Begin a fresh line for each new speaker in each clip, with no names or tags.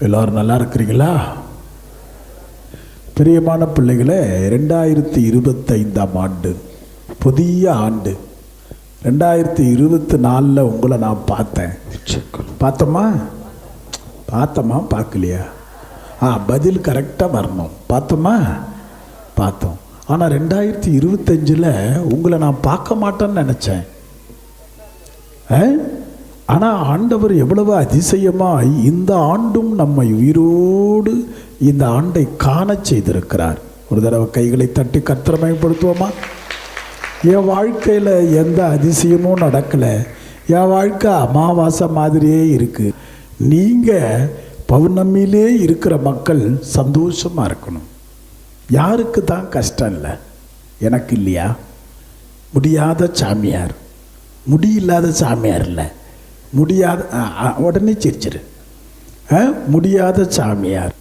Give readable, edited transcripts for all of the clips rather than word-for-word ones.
எல்லோரும் நல்லா இருக்கிறீங்களா? பிரியமான பிள்ளைகளே, 2025ஆம் ஆண்டு புதிய ஆண்டு. 2024 உங்களை நான் பார்த்தேன். பார்த்தோமா பார்க்கலையா? பதில் கரெக்டாக வரணும். பார்த்தோமா? பார்த்தோம். ஆனால் 2025 உங்களை நான் பார்க்க மாட்டேன்னு நினச்சேன். ஆனால் ஆண்டவர் எவ்வளவு அதிசயமாய் இந்த ஆண்டும் நம்மை உயிரோடு இந்த ஆண்டை காண செய்திருக்கிறார். ஒரு தடவை கைகளை தட்டி கர்த்தரை மகிமைப்படுத்துவோமா? என் வாழ்க்கையில் எந்த அதிசயமும் நடக்கலை. என் வாழ்க்கை அமாவாசை மாதிரியே இருக்குது. நீங்கள் பௌர்ணமியிலே இருக்கிற மக்கள் சந்தோஷமாக இருக்கணும். யாருக்கு தான் கஷ்டம் இல்லை? எனக்கு இல்லையா? முடியாத சாமியார், முடியில்லாத சாமியார் இல்லை, முடியாத உடனே சிரிச்சிரு. முடியாத சாமியார்.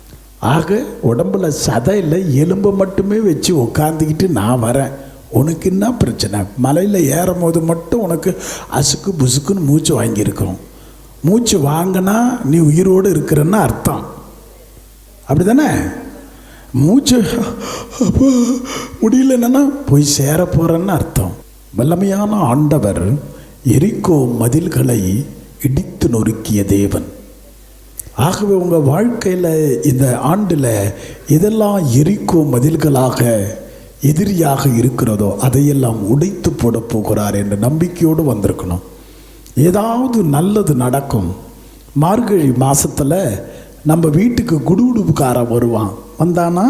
ஆக உடம்புல சதை இல்லை, எலும்பை மட்டுமே வச்சு உட்காந்துக்கிட்டு நான் வரேன், உனக்கு என்ன பிரச்சனை? மலையில் ஏறும் போது மட்டும் உனக்கு அசுக்கு புசுக்குன்னு மூச்சு வாங்கியிருக்கிறோம். மூச்சு வாங்கினா நீ உயிரோடு இருக்கிறன்னு அர்த்தம். அப்படி தானே? மூச்சு முடியலன்னா போய் சேர போகிறேன்னு அர்த்தம். வல்லமையான ஆண்டவர் எரிகோ மதில்களை இடித்து நொறுக்கிய தேவன். ஆகவே உங்கள் வாழ்க்கையில் இந்த ஆண்டில் இதெல்லாம் எரிகோ மதில்களாக எதிரியாக இருக்கிறதோ அதையெல்லாம் உடைத்து போட போகிறார் என்ற நம்பிக்கையோடு வந்திருக்கணும். ஏதாவது நல்லது நடக்கும். மார்கழி மாதத்தில் நம்ம வீட்டுக்கு குடுகுடுப்புக்காரன் வருவான். வந்தானா?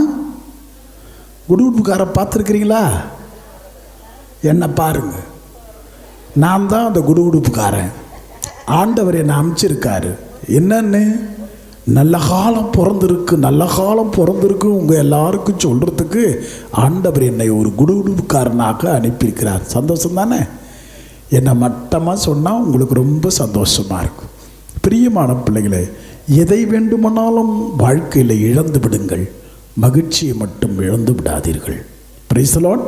குடுகுடுப்புக்காரன் பார்த்துருக்கிறீங்களா? என்ன பாருங்க, நான் தான் அந்த குடுகுடுப்புக்காரன். ஆண்டவர் என்னை அனுப்பிச்சிருக்காரு. என்னன்னு? நல்ல காலம் பிறந்திருக்கு, நல்ல காலம் பிறந்திருக்கு உங்கள் எல்லாருக்கும் சொல்கிறதுக்கு ஆண்டவர் என்னை ஒரு குடுகுடுப்புக்காரனாக அனுப்பியிருக்கிறார். சந்தோஷம் தானே? என்னை மட்டமாக சொன்னால் உங்களுக்கு ரொம்ப சந்தோஷமாக இருக்கும். பிரியமான பிள்ளைகளே, எதை வேண்டுமானாலும் வாழ்க்கையில் இழந்து விடுங்கள், மகிழ்ச்சியை மட்டும் இழந்து விடாதீர்கள். Price the Lord.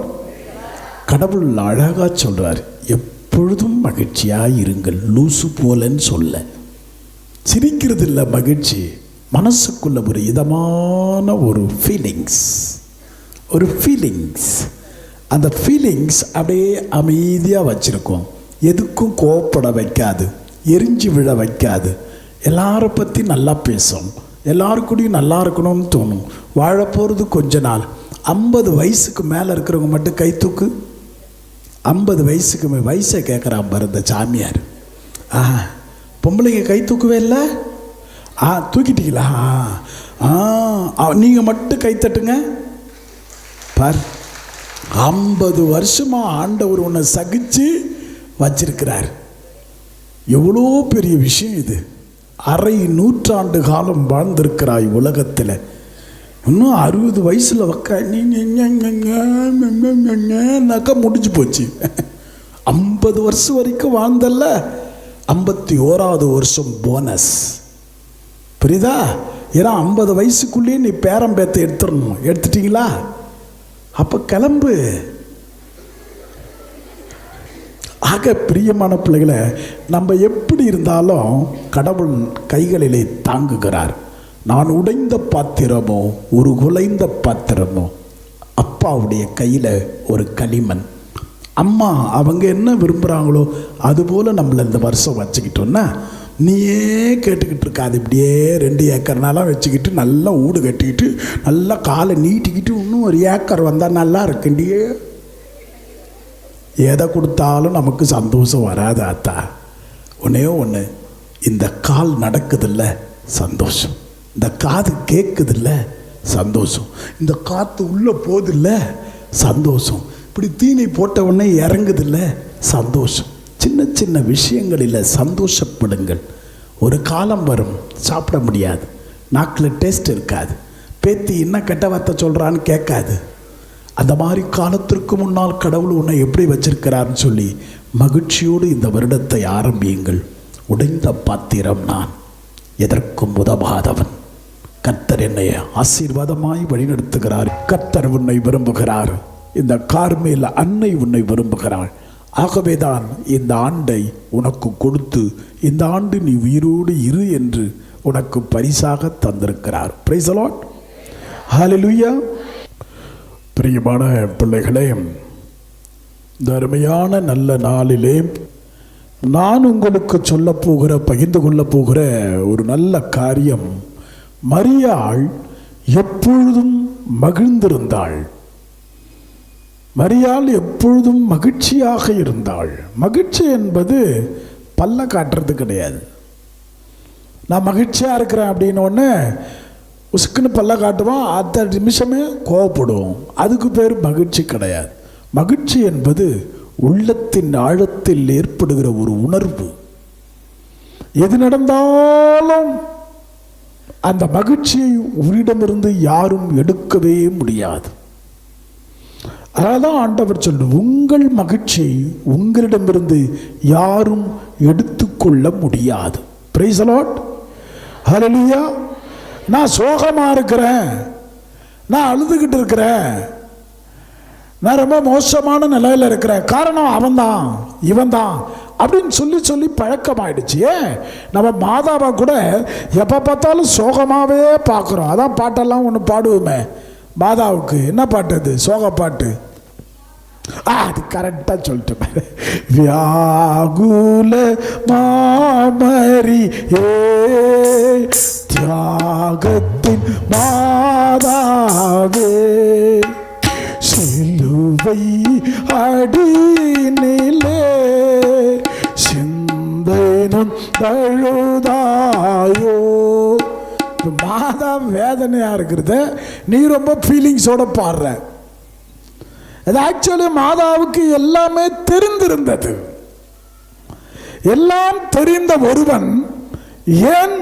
கடவுள் அழகாக சொல்கிறார், எப்பொழுதும் மகிழ்ச்சியாக இருங்கள். லூசு போலன்னு சொல்ல, சிரிக்கிறது இல்லை மகிழ்ச்சி. மனசுக்குள்ள ஒரு இதமான ஒரு ஃபீலிங்ஸ். அந்த ஃபீலிங்ஸ் அப்படியே அமைதியாக வச்சுருக்கோம். எதுக்கும் கோவப்பட வைக்காது, எரிஞ்சு விழ வைக்காது. எல்லாரை பற்றி நல்லா பேசும், எல்லாருக்கூடையும் நல்லா இருக்கணும்னு தோணும். வாழப்போகிறது கொஞ்ச நாள். 50 வயசுக்கு மேலே இருக்கிறவங்க மட்டும் கை தூக்கு. 50 வயசுக்கு வயசை கேட்குறான் பாரு இந்த சாமியார். பொம்பளைங்க கை தூக்கவே இல்லை. தூக்கிட்டீங்களா? நீங்கள் மட்டும் கை தட்டுங்க பார். 50 வருஷமாக ஆண்டவர் உன்னை சகிச்சு வச்சிருக்கிறார். எவ்வளோ பெரிய விஷயம் இது. அரை நூற்றாண்டு காலம் வாழ்ந்திருக்கிறாய் உலகத்தில். இன்னும் 60 வயசில் நக்கா முடிஞ்சு போச்சு. 50 வருஷம் வரைக்கும் வாழ்ந்தல்ல, 51வது வருஷம் போனஸ். புரியுதா? ஏன்னா 50 வயசுக்குள்ளேயே நீ பேரம்பேத்தை எடுத்துடணும். எடுத்துட்டீங்களா? அப்போ கிளம்பு. ஆக பிரியமான பிள்ளைகளை, நம்ம எப்படி இருந்தாலும் கடவுள் கைகளிலே தாங்குகிறார். நான் உடைந்த பாத்திரமோ ஒரு குலைந்த பாத்திரமோ, அப்பாவுடைய கையில் ஒரு களிமண். அம்மா அவங்க என்ன விரும்புகிறாங்களோ அதுபோல் நம்மளை இந்த வருஷம் வச்சுக்கிட்டோன்னா, நீயே கேட்டுக்கிட்டு இருக்காது. இப்படியே 2 ஏக்கர்னாலாம் வச்சுக்கிட்டு நல்லா ஊடு கட்டிக்கிட்டு நல்லா காலை நீட்டிக்கிட்டு இன்னும் 1 ஏக்கர் வந்தால் நல்லா இருக்குண்டியே. எதை கொடுத்தாலும் நமக்கு சந்தோஷம் வராது ஆத்தா. ஒன்று, இந்த கால் நடக்குதில்ல சந்தோஷம், இந்த காது கேட்குதில்ல சந்தோஷம், இந்த காற்று உள்ளே போதில்ல சந்தோஷம், இப்படி தீனி போட்ட உடனே இறங்குதில்ல சந்தோஷம். சின்ன சின்ன விஷயங்களில் சந்தோஷப்படுங்கள். ஒரு காலம் வரும் சாப்பிட முடியாது, நாக்கில் டேஸ்ட் இருக்காது, பேத்தி என்ன கெட்ட வார்த்தை சொல்கிறான்னு கேட்காது. அந்த மாதிரி காலத்திற்கு முன்னால் கடவுள் உன்னை எப்படி வச்சிருக்கிறார்னு சொல்லி மகிழ்ச்சியோடு இந்த வருடத்தை ஆரம்பியுங்கள். உடைந்த பாத்திரம் நான், எதற்கும் உதவாதவன். கர்த்தர் என்னை ஆசீர்வாதமாய் வழிநடத்துகிறார். கர்த்தர் உன்னை விரும்புகிறார். இந்த கார்மேல் அன்னை உன்னை விரும்புகிறாள். ஆகவேதான் இந்த ஆண்டை உனக்கு கொடுத்து இந்த ஆண்டு நீ உயிரோடு இரு என்று உனக்கு பரிசாக தந்திருக்கிறார். Praise the Lord. ஹல்லேலூயா. பிரியமான பிள்ளைகளே, இந்த அருமையான நல்ல நாளிலே நான் உங்களுக்கு சொல்ல போகிற, பகிர்ந்து கொள்ள போகிற ஒரு நல்ல காரியம், மரியாள் எப்பொழுதும் மகிழ்ந்திருந்தாள். மரியாள் எப்பொழுதும் மகிழ்ச்சியாக இருந்தாள். மகிழ்ச்சி என்பது பல்ல காட்டுறது கிடையாது. நான் மகிழ்ச்சியாக இருக்கிறேன் அப்படின்னோடனே உசுக்குன்னு பல்ல காட்டுவோம், அடுத்த நிமிஷமே கோவப்படுவோம். அதுக்கு பேர் மகிழ்ச்சி கிடையாது. மகிழ்ச்சி என்பது உள்ளத்தின் ஆழத்தில் ஏற்படுகிற ஒரு உணர்வு. எது நடந்தாலும் அந்த மகிழ்ச்சியை உன்னிடமிருந்து யாரும் எடுக்கவே முடியாது. அதான் ஆண்டவர் சொல்ற, உங்கள் மகிழ்ச்சியை உங்களிடமிருந்து யாரும் எடுத்துக்கொள்ள முடியாது. Praise the Lord. ஹல்லேலூயா. நான் சோகமா இருக்கிறேன், நான் அழுதுகிட்டு இருக்கிறேன், நான் ரொம்ப மோசமான நிலையில் இருக்கிறேன், காரணம் அவன்தான் இவன் தான் அப்படின்னு சொல்லி சொல்லி பழக்கமாயிடுச்சு. நம்ம மாதாவை கூட எப்போ பார்த்தாலும் சோகமாகவே பார்க்குறோம். அதான் பாட்டெல்லாம் ஒன்று பாடுவோமே மாதாவுக்கு. என்ன பாட்டு அது? சோக பாட்டு. அது கரெக்டாக சொல்லிட்டு, வியாகுல மாமரி ஏ தியாகத்தின் மாதாவே, சிலுவை அடியினிலே சிந்தைனும் தழுதாயோ. மாதா வேதனையா இருக்கிறது, நீ ரொம்ப ஃபீலிங்ஸோட பாடுற. அது ஆக்சுவலி மாதாவுக்கு எல்லாமே தெரிந்திருந்தது. எல்லாம் தெரிந்த ஒருவன் ஏன்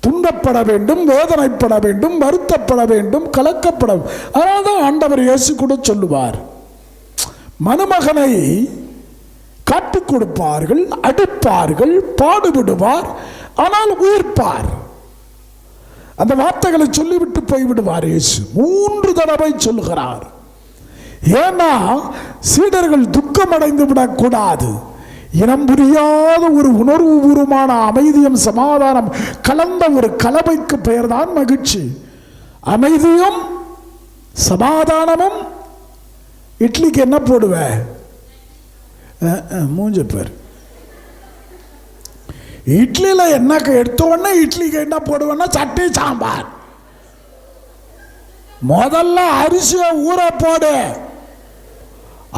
துன்பப்பட வேண்டும், வேதனைப்பட வேண்டும், வருத்தப்பட வேண்டும், கலக்கப்பட வேண்டும்? அதனால்தான் ஆண்டவர் இயேசு கூட சொல்லுவார், மணமகனை காட்டிக் கொடுப்பார்கள், அடிப்பார்கள், பாடுபடுவார், ஆனால் உயிர்ப்பார். அந்த வார்த்தைகளை சொல்லிவிட்டு போய்விடுவார் இயேசு. 3 தடவை சொல்லுகிறார். ஏன்னா சீடர்கள் துக்கம் அடைந்து விடக்கூடாது. இனம் புரியாத ஒரு உணர்வு பூர்வமான அமைதியும் சமாதானம் கலந்த ஒரு கலவைக்கு பெயர்தான் மகிழ்ச்சி. அமைதியும் சமாதானமும். இட்லிக்கு என்ன போடுவ? மூஞ்ச பேர். இட்லியில என்ன எடுத்த உடனே இட்லிக்கு என்ன போடுவேன்னா சட்னி சாம்பார். முதல்ல அரிசியை ஊற போடு,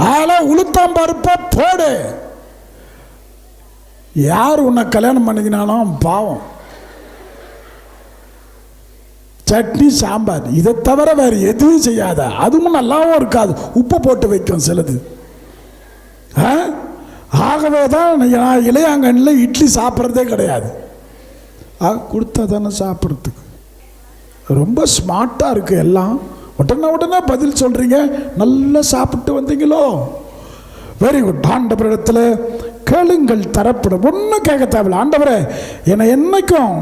அதில் உளுத்தம் பருப்பை போடு. யார் உன்னை கல்யாணம் பண்ணிக்கினாலும் பாவம். சட்னி சாம்பார் இதை தவிர வேற எதுவும் செய்யாத. அதுவும் நல்லாவும் இருக்காது, உப்பு போட்டு வைக்கும் சிலது. ஆகவே தான் நான் இளையாங்கண்ணில் இட்லி சாப்பிட்றதே கிடையாது. கொடுத்தா தானே சாப்பிட்றதுக்கு. ரொம்ப ஸ்மார்ட்டாக இருக்குது எல்லாம். உடனே பதில் சொல்கிறீங்க. நல்லா சாப்பிட்டு வந்தீங்களோ, வெரி குட். ஆண்டவரிடத்தில் கேளுங்கள் தரப்படும். ஒன்றும் கேட்க தேவையில்லை. ஆண்டவரே என்னை என்னைக்கும்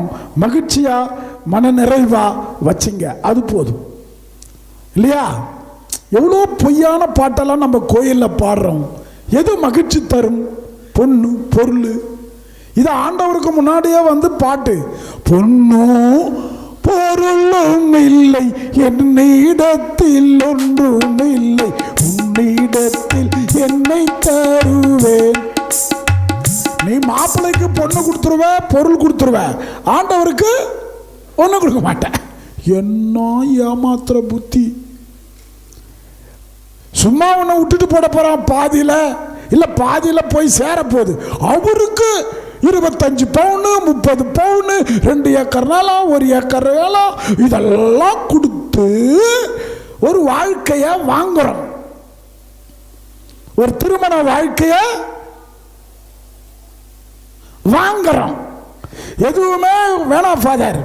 மகிழ்ச்சியாக மன நிறைவாக வச்சிங்க, அது போதும் இல்லையா? எவ்வளோ பொய்யான பாட்டெல்லாம் நம்ம கோயிலில் பாடுறோம். எது மகிழ்ச்சி தரும்? பொண்ணு பொருள். இது ஆண்டவருக்கு முன்னாடியே வந்து பாட்டு. பொண்ணும் பொருளும் இல்லை என்னிடத்தில், ஒன்றும் இல்லை உன்னிடத்தில் என்னை தருவேன். நீ மாப்பிள்ளைக்கு பொண்ணு கொடுத்துருவ, பொருள் கொடுத்துருவ, ஆண்டவருக்கு ஒன்றும் கொடுக்க மாட்டேன். என்ன ஏமாத்திர புத்தி! சும்மா உன்னை விட்டுட்டு போட போறான் பாதியில், இல்லை பாதியில் போய் சேரப்போகுது. அவருக்கு 25 பவுனு 30 பவுனு 2 ஏக்கர் நிலம் 1 ஏக்கர் நிலம் இதெல்லாம் கொடுத்து ஒரு வாழ்க்கைய வாங்குறோம். ஒரு திருமண வாழ்க்கைய வாங்குறோம். எதுவுமே வேணாம் ஃபாதர்,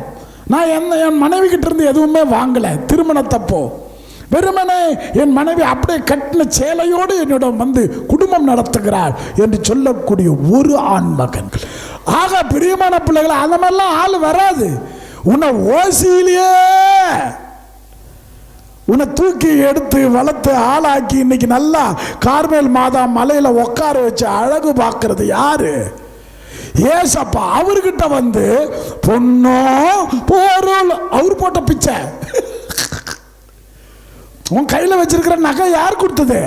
நான் என் மனைவி கிட்ட இருந்து எதுவுமே வாங்கல திருமணத்தப்போ. வெறுமனே என் மனைவி அப்படியே கட்டின சேலையோடு என்னிடம் வந்து குடும்பம் நடத்துகிறாள் என்று சொல்லக்கூடிய ஒரு ஆண் மகன்கள். ஆக பிரியமான பிள்ளைகளை அந்த மாதிரிலாம் ஆள் வராது. உன்னை ஓசியிலேயே உன்னை தூக்கி எடுத்து வளர்த்து ஆளாக்கி இன்னைக்கு நல்லா கார்மேல் மாதா மலையில உட்கார வச்சு அழகு பார்க்கறது யாரு? ஏசப்பா அவர்கிட்ட வந்து பொண்ணோ பொருள், அவர் போட்ட பிச்சை. உன் கையில் வச்சிருக்கிற நகை யார் கொடுத்தது?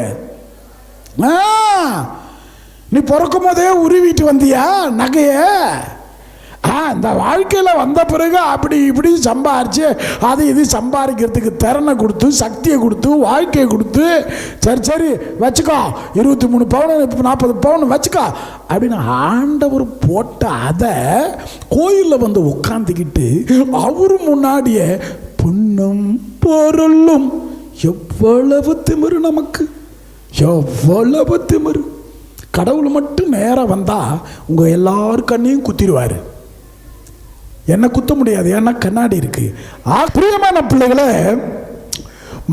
நீ பிறக்கும் போதே உருவிட்டு வந்தியா நகைய? இந்த வாழ்க்கையில் வந்த பிறகு அப்படி இப்படி சம்பாரிச்சு அது இது சம்பாதிக்கிறதுக்கு திறனை கொடுத்து, சக்தியை கொடுத்து, வாழ்க்கையை கொடுத்து, சரி சரி வச்சுக்கோ 23 பவுன் 40 பவுன் வச்சுக்கோ அப்படின்னு ஆண்டவர் போட்ட அதை கோயிலில் வந்து உட்காந்துக்கிட்டு அவரு முன்னாடியே பொண்ணும் பொருளும். எவ்வளவு திமிரு நமக்கு, எவ்வளவு திமிரு. கடவுள் மட்டும் நேரம் வந்தா உங்க எல்லார் கண்ணையும் குத்திடுவாரு. என்ன குத்த முடியாது, ஏன்னா கண்ணாடி இருக்கு. பிரியமான பிள்ளைகளே,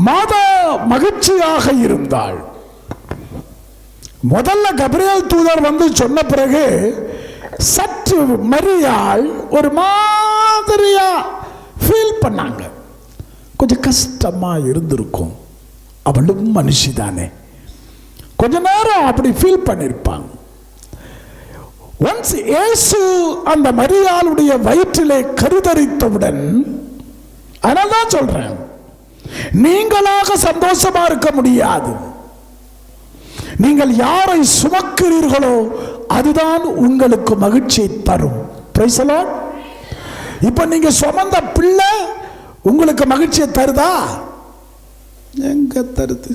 மாதா மகிழ்ச்சியாக இருந்தாள். முதல்ல கபிரியேல் தூதர் வந்து சொன்ன பிறகு சற்று மரியாள் ஒரு மாதிரியா ஃபீல் பண்ணாங்க. கொஞ்சம் கஷ்டமா இருந்திருக்கும். அவளும் மனுஷி தானே, கொஞ்ச நேரம் அப்படி ஃபீல் பண்ணிருப்பாங்க. ஒன்ஸ் இயேசு அந்த மரியாளுடைய வயிற்றிலே கருதரித்தவுடன், அதனால்தான் சொல்றேன், நீங்களாக சந்தோஷமா இருக்க முடியாது. நீங்கள் யாரை சுமக்கிறீர்களோ அதுதான் உங்களுக்கு மகிழ்ச்சியை தரும். Price the Lord. இப்ப நீங்க சுமந்த பிள்ளை உங்களுக்கு மகிழ்ச்சியை தருதா? எங்க தருது?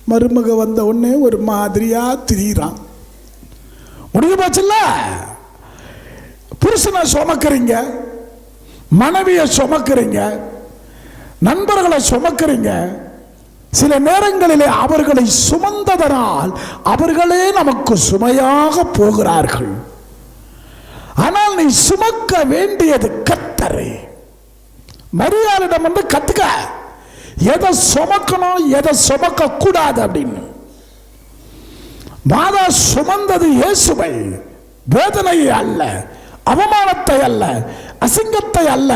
மருமக வந்த உடனே ஒரு மாதிரியா திரியிறான். முடிஞ்சு போச்சுல்ல. புருஷனை சுமக்கிறீங்க, மனைவியை சுமக்கிறீங்க, நண்பர்களை சுமக்கிறீங்க. சில நேரங்களிலே அவர்களை சுமந்ததனால் அவர்களே நமக்கு சுமையாக போகிறார்கள். ஆனால் நீ சுமக்க வேண்டியது கர்த்தரை. மரியாளிடம் வந்து கத்துக்க, எதை சுமக்கணும் எதை சுமக்க கூடாது அப்படின்னு. மாதா சுமந்தது இயேசுவை, வேதனையை அல்ல, அவமானத்தை அல்ல, அசிங்கத்தை அல்ல.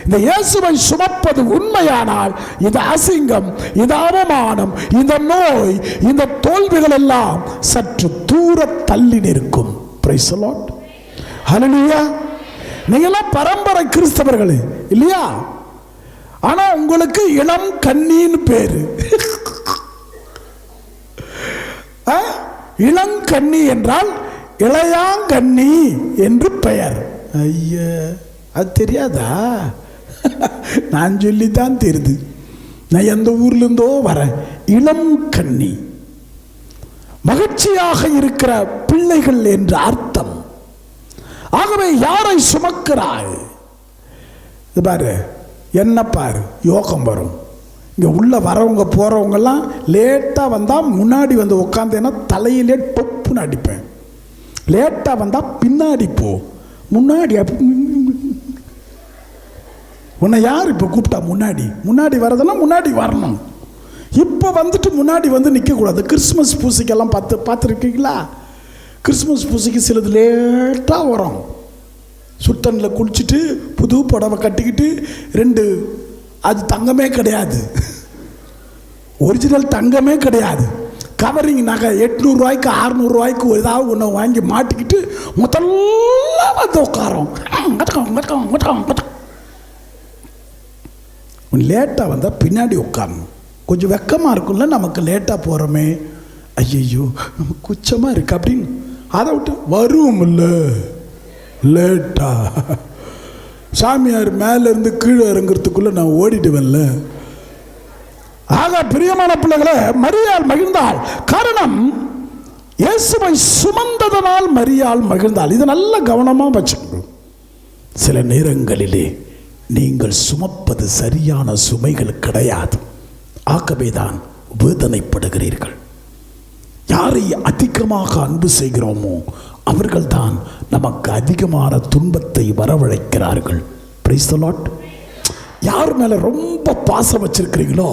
இந்த இயேசுவை சுமப்பது உண்மையானால் இந்த அசிங்கம், இந்த அவமானம், இந்த நோய், இந்த தோல்விகள் எல்லாம் சற்று தூர தள்ளி நிற்கும். Praise the Lord. ஹல்லேலூயா. நீங்களாம் பரம்பரை கிறிஸ்தவர்கள் இல்லையா? ஆனா உங்களுக்கு இளம் கன்னின்னு பேரு. இளங்கன்னி என்றால் இளையாங்கன்னி என்று பெயர். ஐயா, அது தெரியாதா? நான் சொல்லித்தான் தெரியுது. நான் எந்த ஊர்ல இருந்தோ வரேன். இளம் கன்னி, மகிழ்ச்சியாக இருக்கிற பிள்ளைகள் என்று அர்த்தம். ஆகவே யாரை சுமக்கிறாய்? பாரு, என்ன பாரு, யோகம் வரும். இங்கே உள்ள வரவங்க போகிறவங்கெல்லாம் லேட்டாக வந்தால் முன்னாடி வந்து உட்காந்தேன்னா தலையிலே டொப்புன்னு அடிப்பேன். லேட்டாக வந்தால் பின்னாடி போ, முன்னாடி உன்னை யார் இப்போ கூப்பிட்டா? முன்னாடி முன்னாடி வரதெல்லாம் முன்னாடி வரணும். இப்போ வந்துட்டு முன்னாடி வந்து நிற்கக்கூடாது. கிறிஸ்மஸ் பூசைக்கெல்லாம் பார்த்துருக்கீங்களா? கிறிஸ்மஸ் பூசைக்கு சிலது லேட்டாக வரும். சுட்டனில் குளிச்சுட்டு புது புடவை கட்டிக்கிட்டு 2, அது தங்கமே கிடையாது, ஒரிஜினல் தங்கமே கிடையாது, கவரிங் நகை 800 ரூபாய்க்கு 600 ரூபாய்க்கு ஏதாவது ஒன்று வாங்கி மாட்டிக்கிட்டு முதல்ல வந்து உட்காரோம். லேட்டாக வந்தால் பின்னாடி உட்காரணும். கொஞ்சம் வெக்கமாக இருக்கும்ல நமக்கு, லேட்டாக போகிறோமே, ஐயோ நமக்கு குச்சமாக இருக்கு அப்படின்னு. அதை விட்டு வருவோம்ல லேட்டா, சாமியார் மேலேருந்து கீழே இறங்குறதுக்குள்ளே நான் ஓடிடுவேன்ல. ஆக பிரியமான பிள்ளைகளை, மரியாள் மகிழ்ந்தாள். காரணம், இயேசுவை சுமந்ததனால் மரியாள் மகிழ்ந்தாள். இதை நல்ல கவனமாக வச்சுக்கணும். சில நேரங்களிலே நீங்கள் சுமப்பது சரியான சுமைகள் கிடையாது. ஆகவேதான் வேதனைப்படுகிறீர்கள். யாரை அதிகமாக அன்பு செய்கிறோமோ அவர்கள்தான் நமக்கு அதிகமான துன்பத்தை வரவழைக்கிறார்கள். Price the Lord. யார் மேலே ரொம்ப பாசம் வச்சிருக்கிறீங்களோ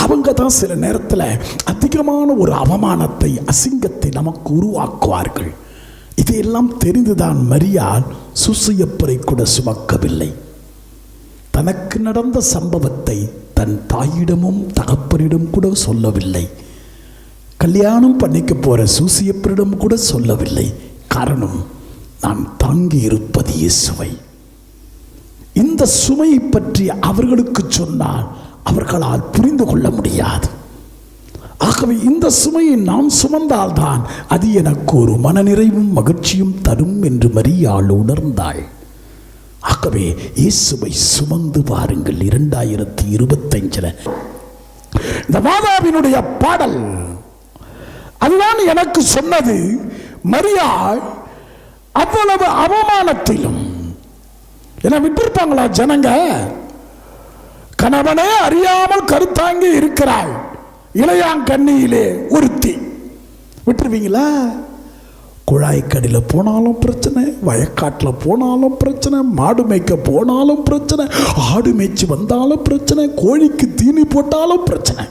அவங்க தான் சில நேரத்தில் அதிகமான ஒரு அவமானத்தை, அசிங்கத்தை நமக்கு உருவாக்குவார்கள். இதையெல்லாம் தெரிந்துதான் மரியாள் சூசையப்பரை கூட சுமக்கவில்லை. தனக்கு நடந்த சம்பவத்தை தன் தாயிடமும் தகப்பனிடம் கூட சொல்லவில்லை. கல்யாணம் பண்ணிக்க போற சூசியப்பரிடம் கூட சொல்லவில்லை. காரணம், நான் தாங்கி இருப்பது இயேசுவை. இந்த சுமையை பற்றி அவர்களுக்கு சொன்னால் அவர்களால் புரிந்து கொள்ள முடியாது. ஆகவே இந்த சுமையை நான் சுமந்தால்தான் அது எனக்கு ஒரு மனநிறைவும் மகிழ்ச்சியும் தரும் என்று மரியாள் உணர்ந்தாள். ஆகவே இயேசுவை சுமந்து பாருங்கள். 2025 இந்த மாதாவினுடைய பாடல் அதுதான் எனக்கு சொன்னது. மரியாள் அவ்வளவு அவமானத்திலும் என விட்டிருப்பாங்களா ஜனங்க? கணவனே அறியாமல் கருத்தாங்கி இருக்கிறாள் இளையாங்கண்ணியிலே ஒருத்தி, விட்டுருவீங்களா? குழாய்க்கடியில் போனாலும் பிரச்சனை, வயக்காட்டில் போனாலும் பிரச்சனை, மாடு மேய்க்க போனாலும் பிரச்சனை, ஆடு மேய்ச்சி வந்தாலும் பிரச்சனை, கோழிக்கு தீனி போட்டாலும் பிரச்சனை.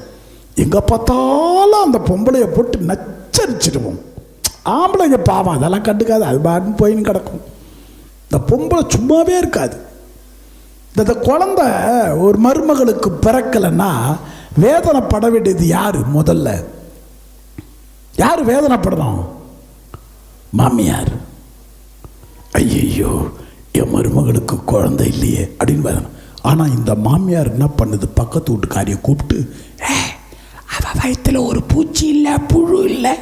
எங்கே பார்த்தாலும் அந்த பொம்பளையை போட்டு நச்சரிச்சிடுவோம். ஆம்பளைங்க பாவம் அதெல்லாம் கண்டுக்காது, அது பாட்டுன்னு போயின்னு கிடக்கும். இந்த பொம்பளை சும்மாவே இருக்காது. இந்த குழந்தை ஒரு மருமகளுக்கு பிறக்கலைன்னா வேதனைப்பட வேண்டியது யாரு? முதல்ல யார் வேதனைப்படணும்? மாமியார். ஐயோ என் மருமகளுக்கு குழந்தை இல்லையே அப்படின்னு வேதனை. ஆனால் இந்த மாமியார் என்ன பண்ணுது? பக்கத்து வீட்டுக்காரியை கூப்பிட்டு, அவ வயிற்றுல ஒரு பூச்சி இல்லை, புழு இல்லை.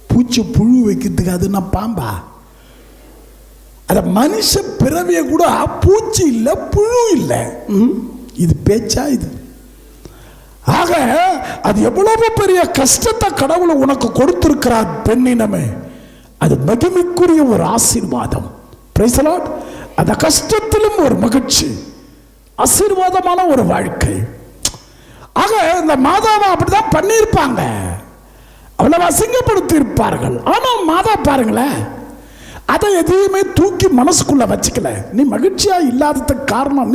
பூச்சி புழு வைக்கிறதுக்கு அதுன்னா பாம்பா? அத மனுஷ பிறவிய கூட பூச்சி இல்லை, புழு இல்லை. இது பேச்சா? இது ஆக அது எவ்வளவு பெரிய கஷ்டத்தை கடவுளை உனக்கு கொடுத்திருக்கிறார் பெண்ணினமே. அது மகிமைக்குரிய ஒரு ஆசீர்வாதம். Price the Lord. அந்த கஷ்டத்திலும் ஒரு மகிழ்ச்சி, ஆசீர்வாதமான ஒரு வாழ்க்கை. ஆக இந்த மாதாவை அப்படிதான் பண்ணியிருப்பாங்க, அவ்வளவு அசிங்கப்படுத்தி இருப்பார்கள். ஆனால் மாதா பாருங்களேன், அதை எதையுமே தூக்கி மனசுக்குள்ள வச்சுக்கல. நீ மகிழ்ச்சியா இல்லாததுக்கு காரணம்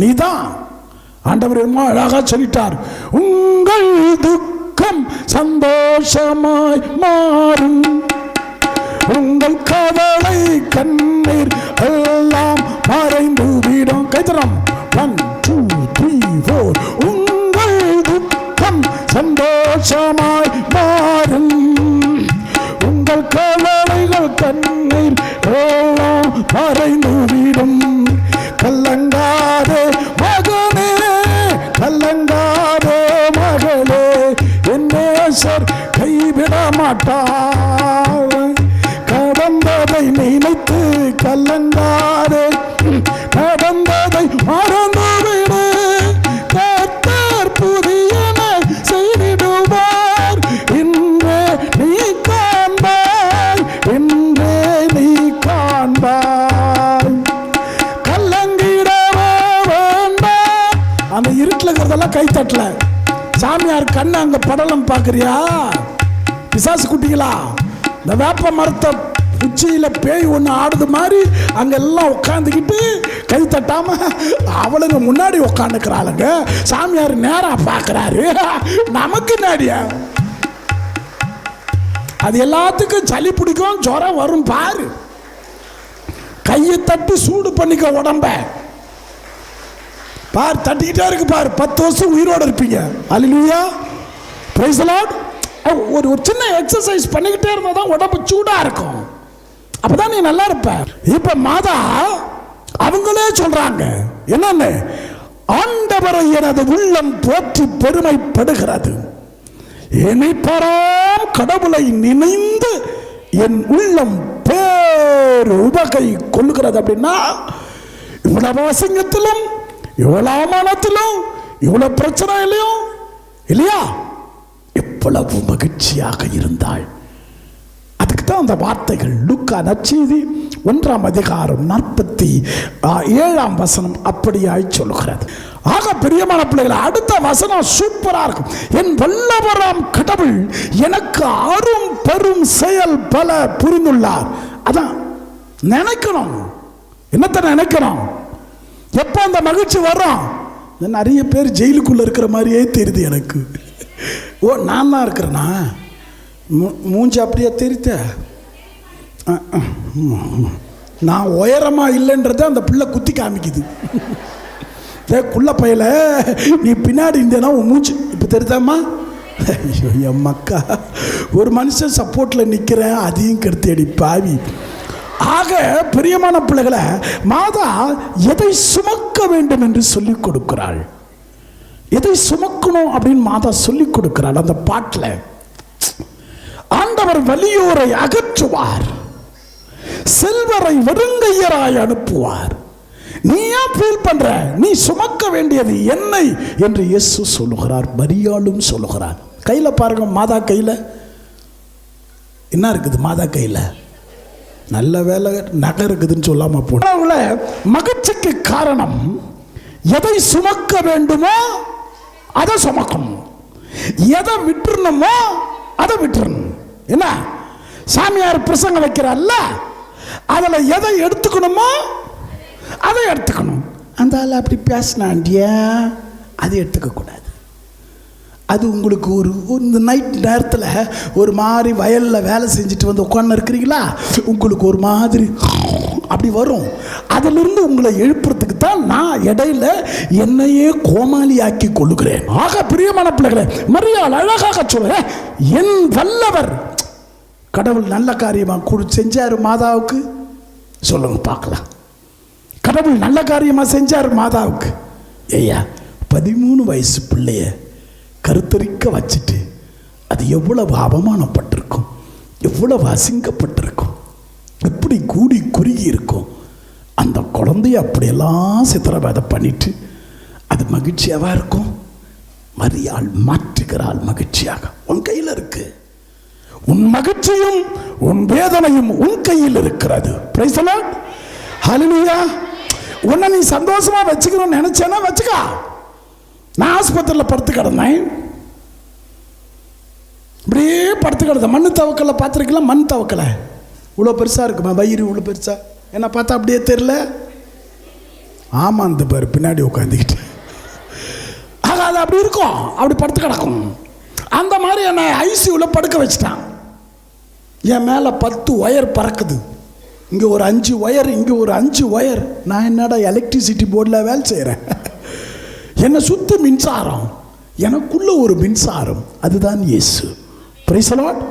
நீதான். ஆண்டவர் அழகா சொல்லிட்டார், உங்கள் துக்கம் சந்தோஷமாய் மாறும், உங்கள் கவலை கண்ணீர் எல்லாம் மறைந்து விடும். கைத்தரம் 1 2 3 4. உங்கள் துக்கம் சந்தோஷமாய் மாறும், உங்கள் கவலைகள் கண்ணீர் எல்லாம் மறைந்து விடும். கலங்காதே மகனே, கலங்காதே மகளே, என் நேசர் கைவிட மாட்டார். கடந்ததை நினைத்து கலங்காதே, நடந்ததை மறந்துவிடு. கர்த்தர் புதியன செய்திடுவார். இன்றே நீ காண்பாய், இன்றே நீ காண்பாய். கல்லங்கிடவே வேண்டாம். அந்த இருட்டில் இருக்கிறதெல்லாம் கை தட்டல. சாமியார் கண்ணு அங்க படலம் பார்க்கறியா? பிசாசு குட்டிகளா, இந்த வேப்ப மரத்தை உச்சியில பேய் ஒன்று ஆடுது மாதிரி அங்கெல்லாம் உட்காந்துக்கிட்டு கை தட்டாம அவளுங்க முன்னாடி உட்காந்துக்கிறாளுங்க. சாமியார் நேரா பார்க்கறாரு, நமக்கு நாடியா? அது எல்லாத்துக்கும் சளி பிடிக்கும், ஜுரம் வரும் பாரு. கையை தட்டி சூடு பண்ணிக்க உடம்ப பார், தட்டிக்கிட்டே இருக்கு பாரு. 10 வருஷம் உயிரோட இருப்பீங்க. அல்லேலூயா, பிரைஸ் தி லார்ட். ஒரு சின்ன எக்ஸசைஸ் பண்ணிக்கிட்டே இருந்தா தான் உடம்பு சூடா இருக்கும், அப்பதான் நீ நல்லா இருப்ப. இப்ப மாதா அவங்களே சொல்றாங்க என்னன்னு, ஆண்டவரை எனது உள்ளம் போற்றி பெருமைப்படுகிறது, இணைப்பராம் கடவுளை நினைந்து என் உள்ளம் பேரு உபகை கொள்ளுகிறது. அப்படின்னா இவ்வளவு அசிங்கத்திலும், இவ்வளவு அவமானத்திலும், இவ்வளவு பிரச்சனையிலையும் இல்லையா, எவ்வளவு மகிழ்ச்சியாக இருந்தாள். அதுக்கு தான் அந்த வார்த்தைகள். லூக்கா நற்செய்தி 1ஆம் அதிகாரம் 47ஆம் வசனம் அப்படியாய் சொல்லுகிறது. ஆக பிரியமான பிள்ளைகளை, அடுத்த வசனம் சூப்பரா இருக்கும். என் வல்லவராம் கடவுள் எனக்கு அரும் பெரும் செயல் பல புரிந்துள்ளார். அதான் நினைக்கணும். என்னத்தை நினைக்கணும்? எப்ப அந்த மகிழ்ச்சி வரும்? நிறைய பேர் ஜெயிலுக்குள்ள இருக்கிற மாதிரியே தெரியுது எனக்கு. ஓ, நான் தான் இருக்கிறேனா? மூஞ்சி அப்படியே தெரியுத? நான் உயரமா இல்லைன்றத அந்த பிள்ளை குத்தி காமிக்குது. குள்ள பையல, நீ பின்னாடி இருந்தேன்னா உன் மூஞ்சி இப்ப தெரியுதாம்மா? ஐயோ என் மக்கா, ஒரு மனுஷன் சப்போர்ட்டில் நிற்கிறேன், அதையும் கெடுத்தேடி பாவி. ஆக பிரியமான பிள்ளைகளை, மாதா எதை சுமக்க வேண்டும் என்று சொல்லிக் கொடுக்கிறாள். எதை சுமக்கணும் அப்படின்னு மாதா சொல்லிக் கொடுக்கிறாள். அந்த பாட்டில் ஆண்டவர் வலியோரை அகற்றுவார், செல்வரை வெறுங்கையராய் அனுப்புவார். நீ ஏன் ஃபீல் பண்ற? நீ சுமக்க வேண்டியது என்னை என்று இயேசு சொல்லுகிறார், மரியாளும் சொல்லுகிறார். கையில பாருங்க, மாதா கையில என்ன இருக்குது? மாதா கையில நல்ல வேலை நகை இருக்குதுன்னு சொல்லாம போன மகிழ்ச்சிக்கு காரணம், எதை சுமக்க வேண்டுமோ அதை சுமக்கணும், எதை விட்டுறணுமோ அதை விட்டுறணும். என்ன சாமியார் பிரசங்கம் வைக்கிறார்ல, அதுல எதை எடுத்துக்கணுமோ அதை எடுத்துக்கணும். அந்த ஆள் அப்படி பேசினாண்டியா, அதை எடுத்துக்க கூடாது. அது உங்களுக்கு ஒரு இந்த நைட் நேரத்தில் ஒரு மாதிரி வயலில் வேலை செஞ்சுட்டு வந்து உட்காந்து இருக்கிறீங்களா, உங்களுக்கு ஒரு மாதிரி அப்படி வரும். அதிலிருந்து உங்களை எழுப்புறதுக்கு தான் நான் இடையில என்னையே கோமாளியாக்கி கொள்ளுகிறேன். ஆக பிரியமான பிள்ளைகளே, மரியாள் அழகாக சொல்ற, என் வல்லவர் கடவுள் நல்ல காரியமாக செஞ்சாரு மாதாவுக்கு. சொல்லுங்க பார்க்கலாம். கடவுள் நல்ல காரியமாக செஞ்சார் மாதாவுக்கு. ஐயா 13 வயசு பிள்ளைய கருத்தரிக்க வச்சுட்டு அது எவ்வளவு அவமானப்பட்டிருக்கும், எவ்வளவு அசிங்கப்பட்டிருக்கும், எப்படி கூடி குறுகி இருக்கும். அந்த குழந்தைய அப்படியெல்லாம் சித்திரவதை பண்ணிட்டு அது மகிழ்ச்சியாவா இருக்கும்? மரியாள் மாற்றுகிறாள் மகிழ்ச்சியாக. உன் கையில் இருக்கு. உன் மகிழ்ச்சியும் உன் வேதனையும் உன் கையில் இருக்கிறது. Praise the Lord. ஹல்லேலூயா. உன்னை நீ சந்தோஷமா வச்சுக்கணும்னு நினைச்சேன்னா வச்சுக்கா. நான் ஆஸ்பத்திரியில் படுத்து கிடந்தேன், இப்படியே படுத்து கிடந்தேன். மண் தவக்கலை பார்த்துருக்கலாம். மண் தவக்கலை இவ்வளோ பெருசாக இருக்குமா, வயிறு இவ்வளோ பெருசா, என்ன பார்த்தா அப்படியே தெரியல. ஆமாம், அந்த பேர் பின்னாடி உட்காந்துக்கிட்டு ஆக அது அப்படி இருக்கும், அப்படி படுத்து கிடக்கும். அந்த மாதிரி என்னை ஐசியூவில் படுக்க வச்சுட்டான். என் மேலே 10 ஒயர் பறக்குது. இங்கே ஒரு 5 ஒயர், இங்கே ஒரு 5 ஒயர். நான் என்னடா எலக்ட்ரிசிட்டி போர்டில் வேலை செய்கிறேன். என்னை சுற்றி மின்சாரம், எனக்குள்ள ஒரு மின்சாரம், அதுதான் இயேசு. Price the Lord.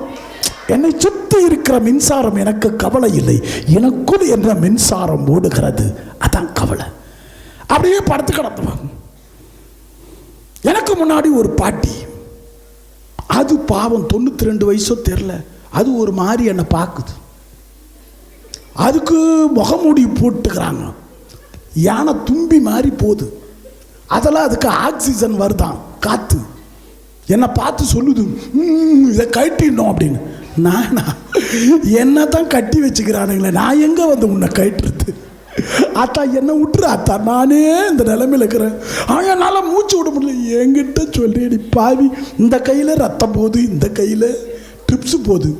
என்னை சுற்றி இருக்கிற மின்சாரம் எனக்கு கவலை இல்லை, எனக்குள் என்ற மின்சாரம் ஓடுகிறது, அதான் கவலை. அப்படியே படுத்து கிடந்தவன். எனக்கு முன்னாடி ஒரு பாட்டி, அது பாவம் 92 வயசோ தெரில, அது ஒரு மாதிரி என்னை பார்க்குது. அதுக்கு முகமூடி போட்டுக்கிறாங்க, யானை தும்பி மாதிரி போகுது. அதெல்லாம் அதுக்கு ஆக்சிஜன் வருதான், காற்று. என்னை பார்த்து சொல்லுது, இதை கட்டிடணும் அப்படின்னு. நானா என்ன தான் கட்டி வச்சுக்கிறானுங்களே, நான் எங்கே வந்து உன்னை கட்டுறது? அத்தா என்னை விட்டுரு அத்தா, நானே இந்த நிலைமையில் இருக்கிறேன். என்னால் மூச்சு விட முடியல. என்கிட்ட சொல்லிடி பாவி, இந்த கையில் ரத்தம் போகுது, இந்த கையில் ட்ரிப்ஸு போகுது,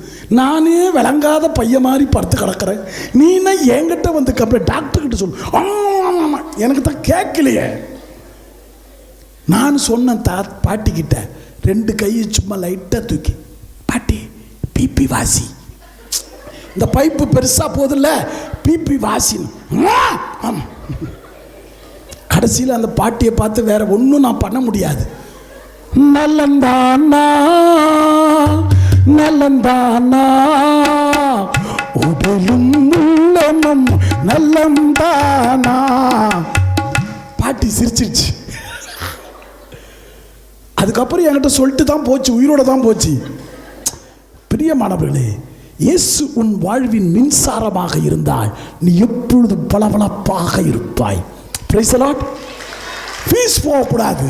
நானே விளங்காத பையன் மாதிரி படுத்து கிடக்கிறேன். நீனா என்கிட்ட வந்து கம்ப்ளைண்ட் டாக்டர்கிட்ட சொல்லு. எனக்கு தான் கேட்கலையே. நான் சொன்னேன் பாட்டிக்கிட்ட, 2 கையை சும்மா லைட்டாக தூக்கி, பாட்டி பிபி வாசி, இந்த பைப்பு பெருசாக போதில்ல, பிபி வாசின்னு. கடைசியில் அந்த பாட்டியை பார்த்து வேற ஒன்றும் நான் பண்ண முடியாது. நல்லந்தானா நல்லந்தானா உடலும் உள்ளமும் நல்லந்தானா. பாட்டி சிரிச்சிருச்சு. அதுக்கப்புறம் என்கிட்ட சொல்லிட்டு தான் போச்சு, உயிரோட தான் போச்சு. பிரியமானவர்களே, இயேசு உன் வாழ்வின் மின்சாரமாக இருந்தால் நீ எப்பொழுது பளபளப்பாக இருப்பாய். Price the Lord. பீஸ் போகக்கூடாது.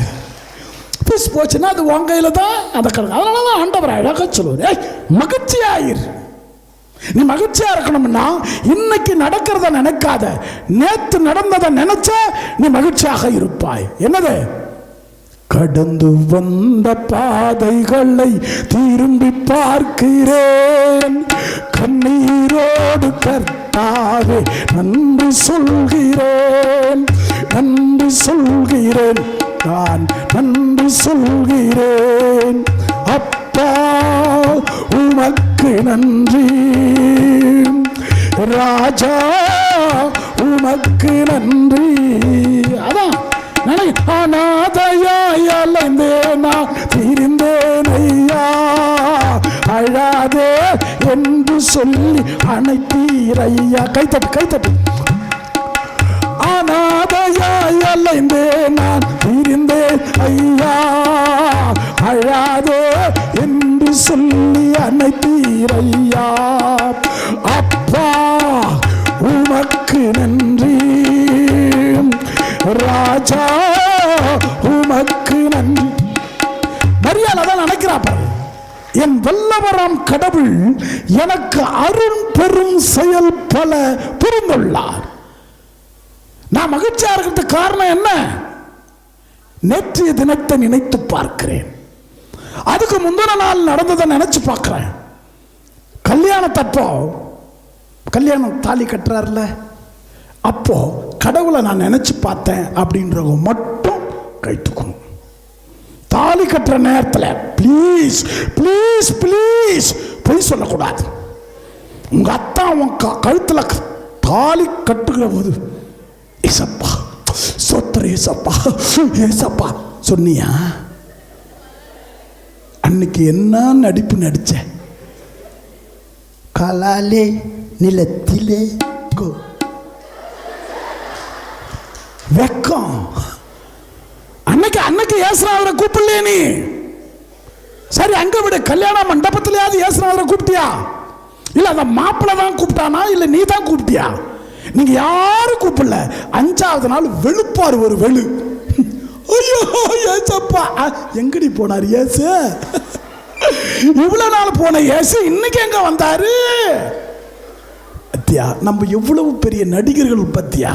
பீஸ் போச்சுன்னா அது உன் கையில தான் அதை கிடக்கும். அதனால தான் ஆண்டவர் அழகாக சொல்லுவார், மகிழ்ச்சியாயிரு. நீ மகிழ்ச்சியா இருக்கணும்னா இன்னைக்கு நடக்கிறத நினைக்காத, நேற்று நடந்ததை நினைச்ச நீ மகிழ்ச்சியாக இருப்பாய். என்னது? கடந்து வந்த பாதைகளை திரும்பி பார்க்கிறேன், கண்ணீரோடு கர்த்தாவே நன்றி சொல்கிறேன், நன்றி சொல்கிறேன், நான் நன்றி சொல்கிறேன். அப்பா உமக்கு நன்றி, ராஜா உமக்கு நன்றி. அதான் அனாதையாய் அலைந்தேன் நான், திரிந்தேனை அழாதே என்று சொல்லி அணைத்தீரையா. கைத்தட்டு கைத்தட்டு. அநாதையாய் அலைந்தேன் நான் பிரிந்தேன் ஐயா, அழாதே என்று சொல்லி அணைத்தீரையா. அப்பா உமக்கு நன்றி, ராஜா உமக்கு நன்றி. மரியாதை தான் நினைக்கிறா பாரு, என் வல்லவராம் கடவுள் எனக்கு அருள் பெரும் செயல் பல புரிந்துள்ளார். நான் மகிழ்ச்சியா இருக்கிறதுக்கு காரணம் என்ன? நேற்றைய தினத்தை நினைத்து பார்க்கிறேன், அதுக்கு முந்தின நாள் நடந்ததை நினைச்சு பார்க்கிறேன். கல்யாணத்தப்போ கல்யாணம் தாலி கட்டுறாருல, அப்போ கடவுளை நான் நினைச்சு பார்த்தேன் அப்படின்றவங்க மட்டும் கை தூக்கணும். தாலி கட்டுற நேரத்தில் ப்ளீஸ் ப்ளீஸ் ப்ளீஸ் பொய் சொல்லக்கூடாது. உங்க அத்தா உன் கழுத்துல தாலி கட்டுகிற போது ஏசப்பா சொத்தர ஏசப்பா ஏசப்பா சொன்னியா? அன்னைக்கு என்ன நடிப்பு நடிச்ச? கலாலே நிலத்திலே வெக்கம். அன்னைக்கு அன்னைக்கு ஏசுநாதரை கூப்பிடலையே நீ. சரி அங்க விட, கல்யாண மண்டபத்திலேயாவது ஏசுநாதரை கூப்பிட்டியா? இல்ல அந்த மாப்பிள்ளை தான் கூப்பிட்டானா, இல்ல நீ தான் கூப்பிட்டியா? நீங்க யாரும் கூப்பிடல. 5வது நாள் வெளுப்பாரு ஒரு வெளு. ஐயோ ஏசப்பா, எங்கடி போனார் ஏசு? இவ்வளவு நாள் போன ஏசு இன்னைக்கு எங்க வந்தாரு? பத்தியா, நம்ம எவ்வளவு பெரிய நடிகர்கள் பத்தியா?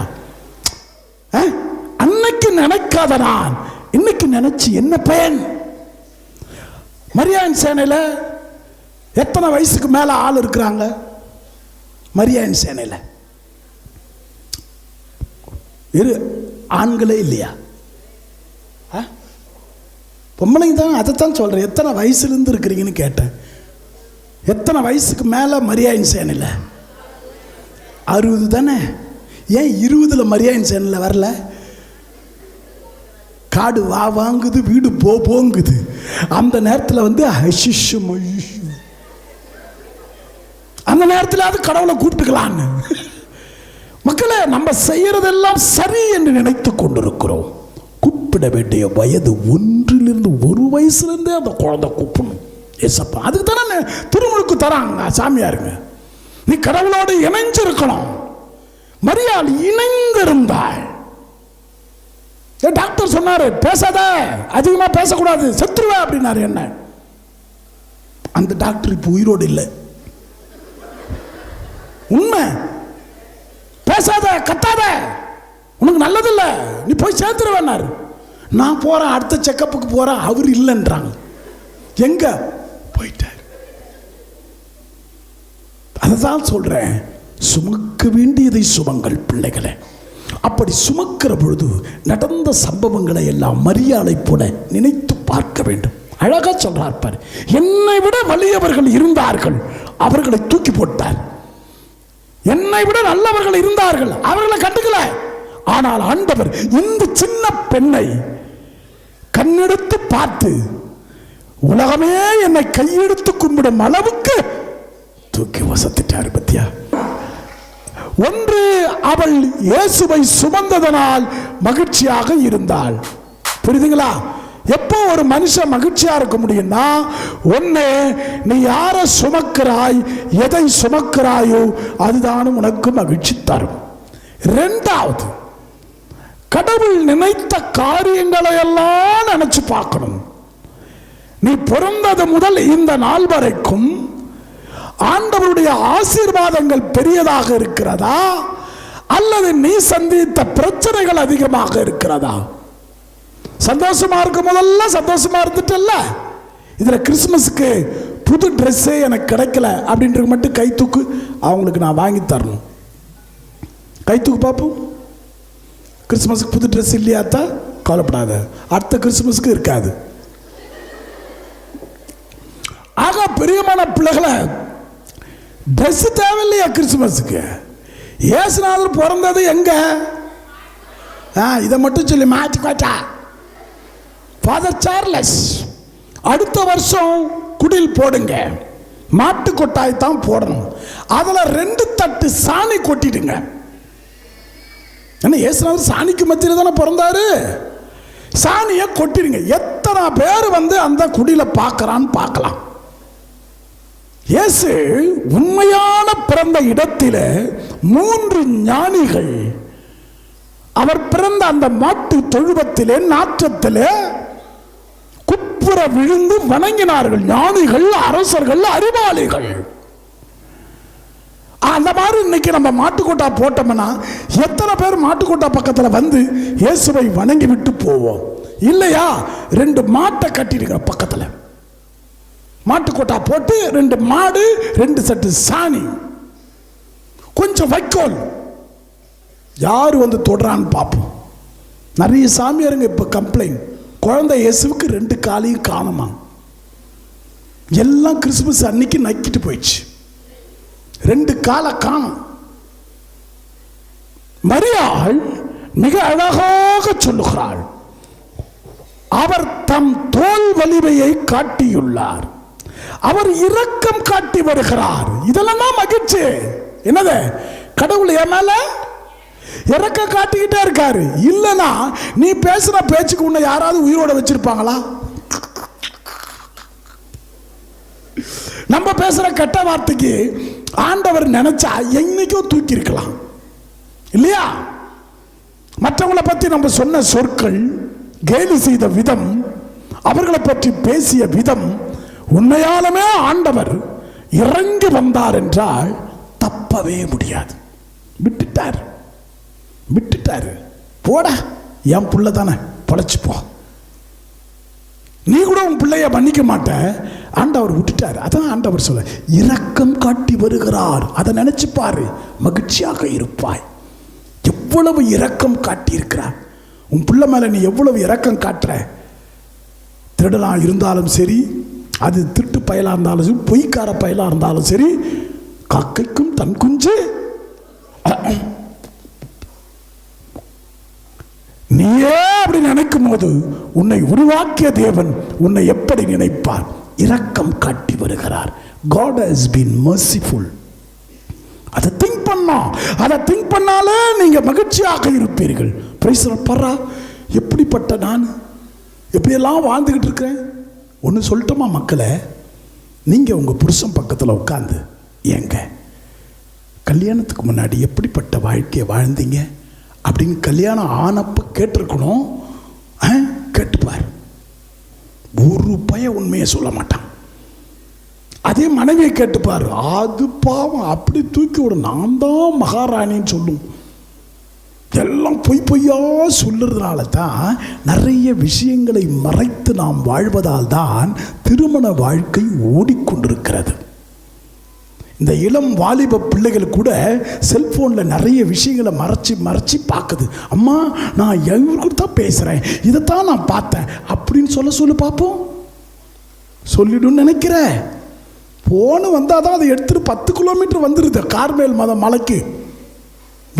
அன்னைக்கு நினைக்காத நான் இன்னைக்கு நினைச்சு என்ன பயன்? மரியான் சேனையில எத்தனை வயசுக்கு மேல ஆள் இருக்கிறாங்க? மரியான் சேனையில ஆண்களே இல்லையா? பொம்பளைங்க தான். அதைத்தான் சொல்றேன். எத்தனை வயசுல இருந்து இருக்கிறீங்கன்னு கேட்டேன். எத்தனை வயசுக்கு மேல மரியான் சேனையில? 60 தானே? ஏன் 20ல் மரியான் சேனையில் வரல? காடு வா வாங்குது, வீடு போங்குது. அந்த நேரத்தில் வந்து அந்த நேரத்தில் அது கடவுளை கூப்பிட்டுக்கலான்னு. மக்களே, நம்ம செய்யறதெல்லாம் சரி என்று நினைத்து கொண்டிருக்கிறோம். கூப்பிட வேண்டிய வயது 1லிருந்து 1 வயசுலேருந்தே அந்த குழந்தை கூப்பிடணும். ஏசப்பா, அதுக்கு தானே திருமுழுக்கு தராங்க சாமியாருங்க. நீ கடவுளோடு இணைஞ்சிருக்கணும். மரியாள் இணைந்திருந்தாள். டாக்டர் சொன்னாரு, பேசாத, அதிகமா பேசக்கூடாது, செத்துருவ அப்படின்னாரு. என்ன? அந்த டாக்டர் இப்ப உயிரோடு இல்லை. உண்மை. பேசாத, கத்தாத, உனக்கு நல்லதில்லை, நீ போய் சேர்த்துருவேன்னாரு. நான் போறேன், அடுத்த செக்கப்புக்கு போறேன், அவர் இல்லைன்றாங்க. எங்க போயிட்டார்? அதுதான் சொல்றேன், சுமக்க வேண்டியதை சுமங்கள் பிள்ளைகளை. அப்படி சுமக்கிற பொழுது நடந்த சம்பவங்களை எல்லாம் மரியாதை போல நினைத்து பார்க்க வேண்டும். அழகா சொல்றார் பாரு, என்னை விட வலியவர்கள் இருந்தார்கள், அவர்களை தூக்கி போட்டார். என்னை விட நல்லவர்கள் இருந்தார்கள், அவர்களை கண்டுக்கல. ஆனால் ஆண்டவர் இந்த சின்ன பெண்ணை கண்ணெடுத்து பார்த்து, உலகமே என்னை கையெடுத்து கும்பிடும் அளவுக்கு தூக்கி வசத்திட்டார். பத்தியா? ஒன்று, அவள் இயேசுவை சுமந்ததனால் மகிழ்ச்சியாக இருந்தாள். புரியுதுங்களா? எப்போ ஒரு மனுஷன் மகிழ்ச்சியா இருக்க முடியும்னா, ஒண்ணு, நீ யாரை சுமக்கிறாய், எதை சுமக்கிறாயோ அதுதான் உனக்கு மகிழ்ச்சி தரும். 2வது, கடவுள் நினைத்த காரியங்களை எல்லாம் நினைச்சு பார்க்கணும். நீ பிறந்தது முதல் இந்த நாள் வரைக்கும் ஆண்டவருடைய ஆசீர்வாதங்கள் பெரியதாக இருக்கிறதா, அல்லது நீ சந்தித்த பிரச்சனைகள் அதிகமாக இருக்கிறதா? சந்தோஷமா இருக்கும் போதெல்லாம் சந்தோஷமா இருந்துட்டல்ல. இதுல கிறிஸ்துமஸ்க்கு புது ட்ரெஸ்ஸே எனக்கு கிடைக்கல அப்படின்றது மட்டும் கை தூக்கு, அவங்களுக்கு நான் வாங்கி தரணும். கை தூக்கு பார்ப்போம். கிறிஸ்துமஸ்க்கு புது ட்ரெஸ் இல்லையாத்தா? கவலைப்படாத, அடுத்த கிறிஸ்துமஸ்க்கு இருக்காது. ஆக பிரியமான பிள்ளைகளை, ட்ரெஸ் தேவையில்லையா கிறிஸ்துமஸுக்கு? இயேசுநாதர் பிறந்தது எங்க? இதை மட்டும் சொல்லி மாற்றி காட்டா. ஃபாதர் சார்லஸ் அடுத்த வருஷம் குடில் போடுங்க, மாட்டு கொட்டாய் தான் போடணும், அதுல 2 தட்டு சாணி கொட்டிடுங்க. ஏன்னா இயேசுநாதர் சாணிக்கு மத்தியில் தானே பிறந்தாரு. சாணியை கொட்டிடுங்க. எத்தனை பேர் அந்த குடியில பார்க்கறான்னு பார்க்கலாம். இயேசு உண்மையான பிறந்த இடத்தில 3 ஞானிகள் அவர் பிறந்த அந்த மாட்டு தொழுவத்திலே நாற்றத்திலே குப்புற விழுந்து வணங்கினார்கள். ஞானிகள், அரசர்கள், அறிவாளிகள். அந்த மாதிரி இன்னைக்கு நம்ம மாட்டுக்கோட்டா போட்டோம்னா எத்தனை பேர் மாட்டுக்கோட்டா பக்கத்தில் இயேசுவை வணங்கி விட்டு போவோம்? இல்லையா? 2 மாட்டை கட்டிடுங்க பக்கத்தில், மாட்டுக்கோட்டா போட்டு 2 மாடு, 2 சட்டு சாணி, கொஞ்சம் வைக்கோல், யாரு தொடுறான்னு பார்ப்போம். நிறைய சாமியாருங்க இப்ப கம்ப்ளைண்ட், குழந்தை இயேசுவுக்கு 2 காலையும் காணுமா, எல்லாம் கிறிஸ்துமஸ் அன்னைக்கு நக்கிட்டு போயிடுச்சு, 2 காலை காணும். மரியாள் மிக அழகாக சொல்லுகிறாள், அவர் தம் தோல் வலிமையை காட்டியுள்ளார், அவர் இரக்கம் காட்டி வருகிறார். இதெல்லாம் தான் மகிழ்ச்சி. என்னது? கடவுள் என் மேல இரக்கம் காட்டிக்கிட்டே இருக்காரு. இல்லனா நீ பேசுற பேச்சுக்கு உன்னை யாராவது உயிரோட வச்சிருப்பாங்களா? நம்ம பேசுற கெட்ட வார்த்தைக்கு ஆண்டவர் நினைச்சா என்னைக்கோ தூக்கி இருக்கலாம் இல்லையா? மற்றவங்களை பத்தி நம்ம சொன்ன சொற்கள், கேலி செய்த விதம், அவர்களை பற்றி பேசிய விதம், உண்மையாலுமே ஆண்டவர் இறங்கி வந்தார் என்றால் தப்பவே முடியாது. விட்டுட்டாரு போட, என் புள்ள தானே பழச்சுப்போ, நீ கூட உன் பிள்ளைய மன்னிக்க மாட்ட, ஆண்டவர் விட்டுட்டாரு. அதான் ஆண்டவர் சொல்ல இரக்கம் காட்டி வருகிறார். அதை நினைச்சு பாரு, மகிழ்ச்சியாக இருப்பாய். எவ்வளவு இரக்கம் காட்டி இருக்கிறார் உன் பிள்ளை மேல. நீ எவ்வளவு இரக்கம் காட்டுற? திருடனா இருந்தாலும் சரி, அது திருட்டு பயலா இருந்தாலும் சரி, பொய்க்கார பயலா இருந்தாலும் சரி, காக்கைக்கும் தன் குஞ்சு. நீயே அப்படி நினைக்கும் போது உன்னை உருவாக்கிய தேவன் உன்னை எப்படி நினைப்பார்? இரக்கம் காட்டி வருகிறார். God has been merciful. அதை திங்க் பண்ணோம். அதை திங்க் பண்ணாலே நீங்க மகிழ்ச்சியாக இருப்பீர்கள். பிரைஸ் பர்றா, எப்படிப்பட்ட நான் எப்படியெல்லாம் வாழ்ந்துகிட்டு இருக்கிறேன். ஒன்று சொல்லட்டுமா மக்களை, நீங்க உங்க புருஷன் பக்கத்தில் உட்காந்து, ஏங்க கல்யாணத்துக்கு முன்னாடி எப்படிப்பட்ட வாழ்க்கையை வாழ்ந்தீங்க அப்படின்னு கல்யாணம் ஆனப்ப கேட்டிருக்கணும். கேட்டுப்பார், ஒரு பய உண்மையை சொல்ல மாட்டான். அதே மனைவியை கேட்டுப்பார், அது பாவம் அப்படி தூக்கி விடும், நான் தான் மகாராணின்னு சொல்லும். எல்லாம் பொய் பொய்யா சொல்லுறதுனால தான் நிறைய விஷயங்களை மறைத்து நாம் வாழ்வதால் தான் திருமண வாழ்க்கை ஓடிக்கொண்டிருக்கிறது. இந்த இளம் வாலிப பிள்ளைகள் கூட செல்போனில் நிறைய விஷயங்களை மறைச்சி பார்க்குது. அம்மா நான் இவருக்கு தான் பேசுகிறேன், இதைத்தான் நான் பார்த்தேன் அப்படின்னு சொல்லு பார்ப்போம். சொல்லிடுன்னு நினைக்கிற போன வந்தால் தான் அதை எடுத்துட்டு 10 கிலோமீட்டர் வந்துடுது. கார்மேல் மலைக்கு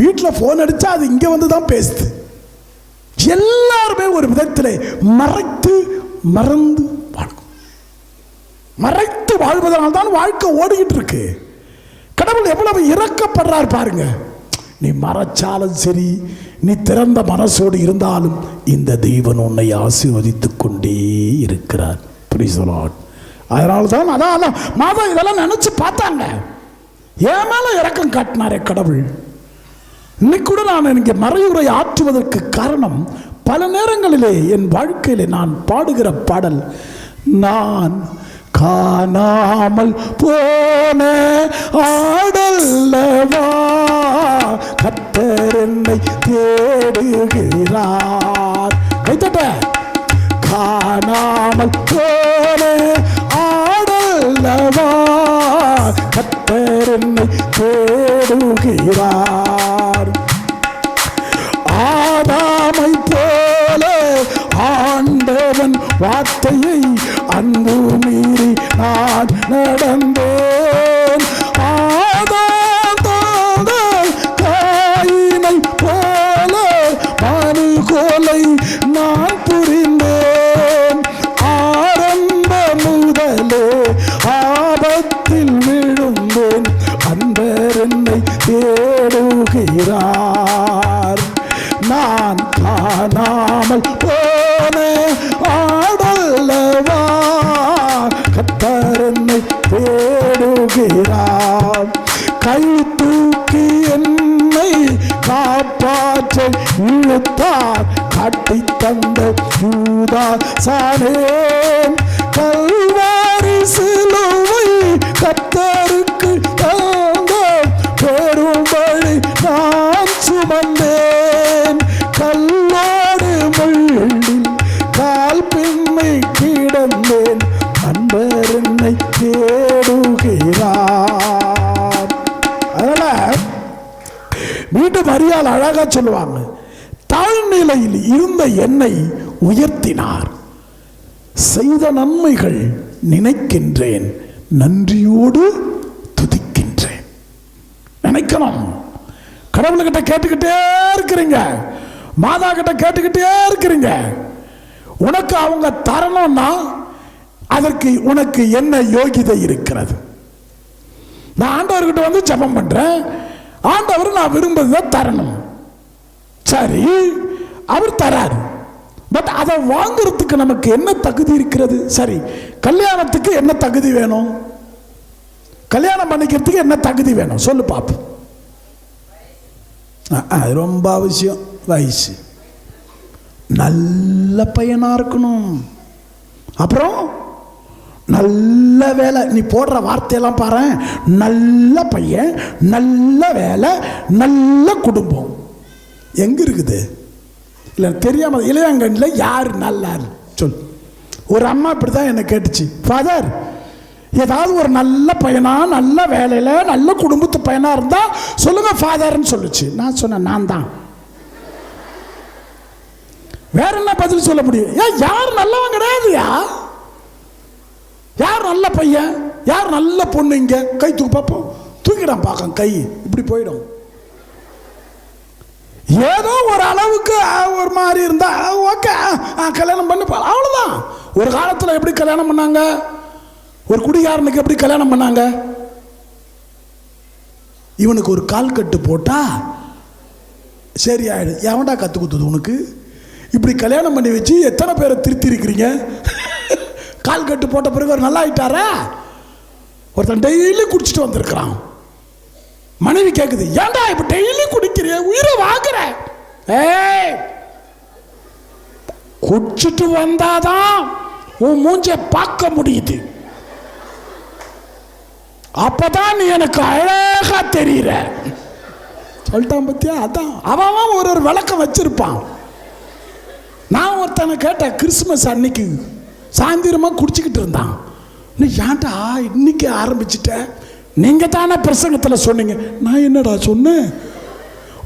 வீட்டில் ஃபோன் அடித்தா அது இங்கே வந்து தான் பேசுது. எல்லாருமே ஒரு விதத்தில் மறைத்து வாழ்வதனால் தான் வாழ்க்கை ஓடிக்கிட்டு இருக்கு. கடவுள் எவ்வளவு இரக்கப்படுறார் பாருங்க. நீ மறைச்சாலும் சரி, நீ திறந்த மனசோடு இருந்தாலும் இந்த தெய்வன் உன்னை ஆசீர்வதித்துக் கொண்டே இருக்கிறார். அதனால தான் அதான் மாதம் இதெல்லாம் நினைச்சு பார்த்தாங்க, என் மேல இரக்கம் காட்டினாரே கடவுள். இன்னைக்கு கூட நான் இங்கே மறையுரை ஆற்றுவதற்கு காரணம், பல நேரங்களிலே என் வாழ்க்கையிலே நான் பாடுகிற பாடல், நான் காணாமல் போன ஆடல்லவா கர்த்தர் என்னை தேடுகிறார். கைத்தட்ட, காணாமல் போன ஆடல்லவா கர்த்தர் என்னை தேடுகிறார். ஆதாமை போல ஆண்டவன் வார்த்தையை அன்பு மீறி நான் நடந்தேன். காயினை போல மனுகோலை நான் புரிந்தேன். ஆரம்ப முதலே காணாமல் போன ஆடல்லவா, கர்த்தர் என்னை தேடுகிறார். கை தூக்கி என்னை காப்பாற்ற இழுத்தார், காட்டி தந்த யூதாசானே. கல்வாரி சிலுவை கர்த்தருக்கு தந்த பெரும்பழி நான் சுமந்தேன். கல்லோடு முள்ளில் கால் பின்னை கிடந்தேன், அன்பர் என்னை தேடுகிறார். அதனால மீண்டும் மரியாள் அழகா சொல்லுவாங்க, தாழ்நிலையில் இருந்த என்னை உயர்த்தினார். செய்த நன்மைகள் நினைக்கின்றேன், நன்றியோடு துதிக்கின்றேன். நினைக்கணும். கடவுள்கிட்ட கேட்டுக்கிட்டே இருக்கிறீங்க, மாதா கிட்ட கேட்டுக்கிட்டே இருக்கிறீங்க. உனக்கு அவங்க தரணும்னா அதற்கு உனக்கு என்ன யோகிதை இருக்கிறது? நான் ஆண்டவர்கிட்ட வந்து ஜெபம் பண்றேன், ஆண்டவர் நான் விரும்புறதை தரணும். சரி, அவர் தராரு. பட் அதை வாங்குறதுக்கு நமக்கு என்ன தகுதி இருக்கிறது? சரி, கல்யாணத்துக்கு என்ன தகுதி வேணும்? கல்யாணம் பண்ணிக்கிறதுக்கு என்ன தகுதி வேணும் சொல்லு பாப்போம். ரொம்ப அவசியம். வயசு, நல்ல பையனா இருக்கணும், அப்புறம் நல்ல வேலை. நீ போடுற வார்த்தையெல்லாம் பாரு, நல்ல பையன், நல்ல வேலை, நல்ல குடும்பம். எங்க இருக்குது? இல்லை தெரியாம இளையாங்கண்ணில் யார் நல்லா சொல். ஒரு அம்மா இப்படிதான் என்ன கேட்டுச்சு, ஃபாதர் ஏதாவது ஒரு நல்ல பையனா, நல்ல வேலையில, நல்ல குடும்பத்து பையனா இருந்தா சொல்லுங்க ஃபாதர்ன்னு சொல்லுச்சு. நான் சொன்னேன், நான் தான். வேற என்ன பதில் சொல்ல முடியும்? ஏன் யார் நல்லவன் கிடையாதுயா? யார் நல்ல பையன், யார் நல்ல பொண்ணு? இங்க கை தூக்கு பார்ப்போம். தூக்கிடான் பார்க்க, கை இப்படி போயிடும். ஏதோ ஒரு அளவுக்கு ஒரு மாதிரி இருந்தா ஓகே, கல்யாணம் பண்ணி அவ்வளவுதான். ஒரு காலத்தில் எப்படி கல்யாணம் பண்ணாங்க? ஒரு குடிகாரனுக்கு எப்படி கல்யாணம் பண்ணாங்க? இவனுக்கு ஒரு கால் கட்டு போட்டா சரி ஆயிடு. எவன்டா கத்து கொடுத்தது உனக்கு? இப்படி கல்யாணம் பண்ணி வச்சு எத்தனை பேரை திருத்தி இருக்கிறீங்க? கால் கட்டு போட்ட பிறகு ஒரு நல்லா ஆயிட்டாரா? ஒருத்தன் டெய்லி குடிச்சிட்டு வந்திருக்கிறான். மனைவி கேக்குது, ஏன்டா இப்ப டெய்லி குடிக்கிற, உயிரை வாங்குற? குடிச்சிட்டு வந்தாதான் உன் மூஞ்ச பார்க்க முடியுது, அப்பதான் நீ எனக்கு அழகா தெரியுற சொல்லிட்டான் பத்தியா? அதான் அவன் ஒரு விளக்கம் வச்சிருப்பான். நான் ஒருத்தனை கேட்டேன், கிறிஸ்துமஸ் அன்னைக்கு சாயந்தரமா குடிச்சுக்கிட்டு இருந்தான். ஏன்டா இன்னைக்கு ஆரம்பிச்சுட்ட? நீங்க தானே பிரசங்கத்தில் சொன்னீங்க. நான் என்னடா சொன்னேன்?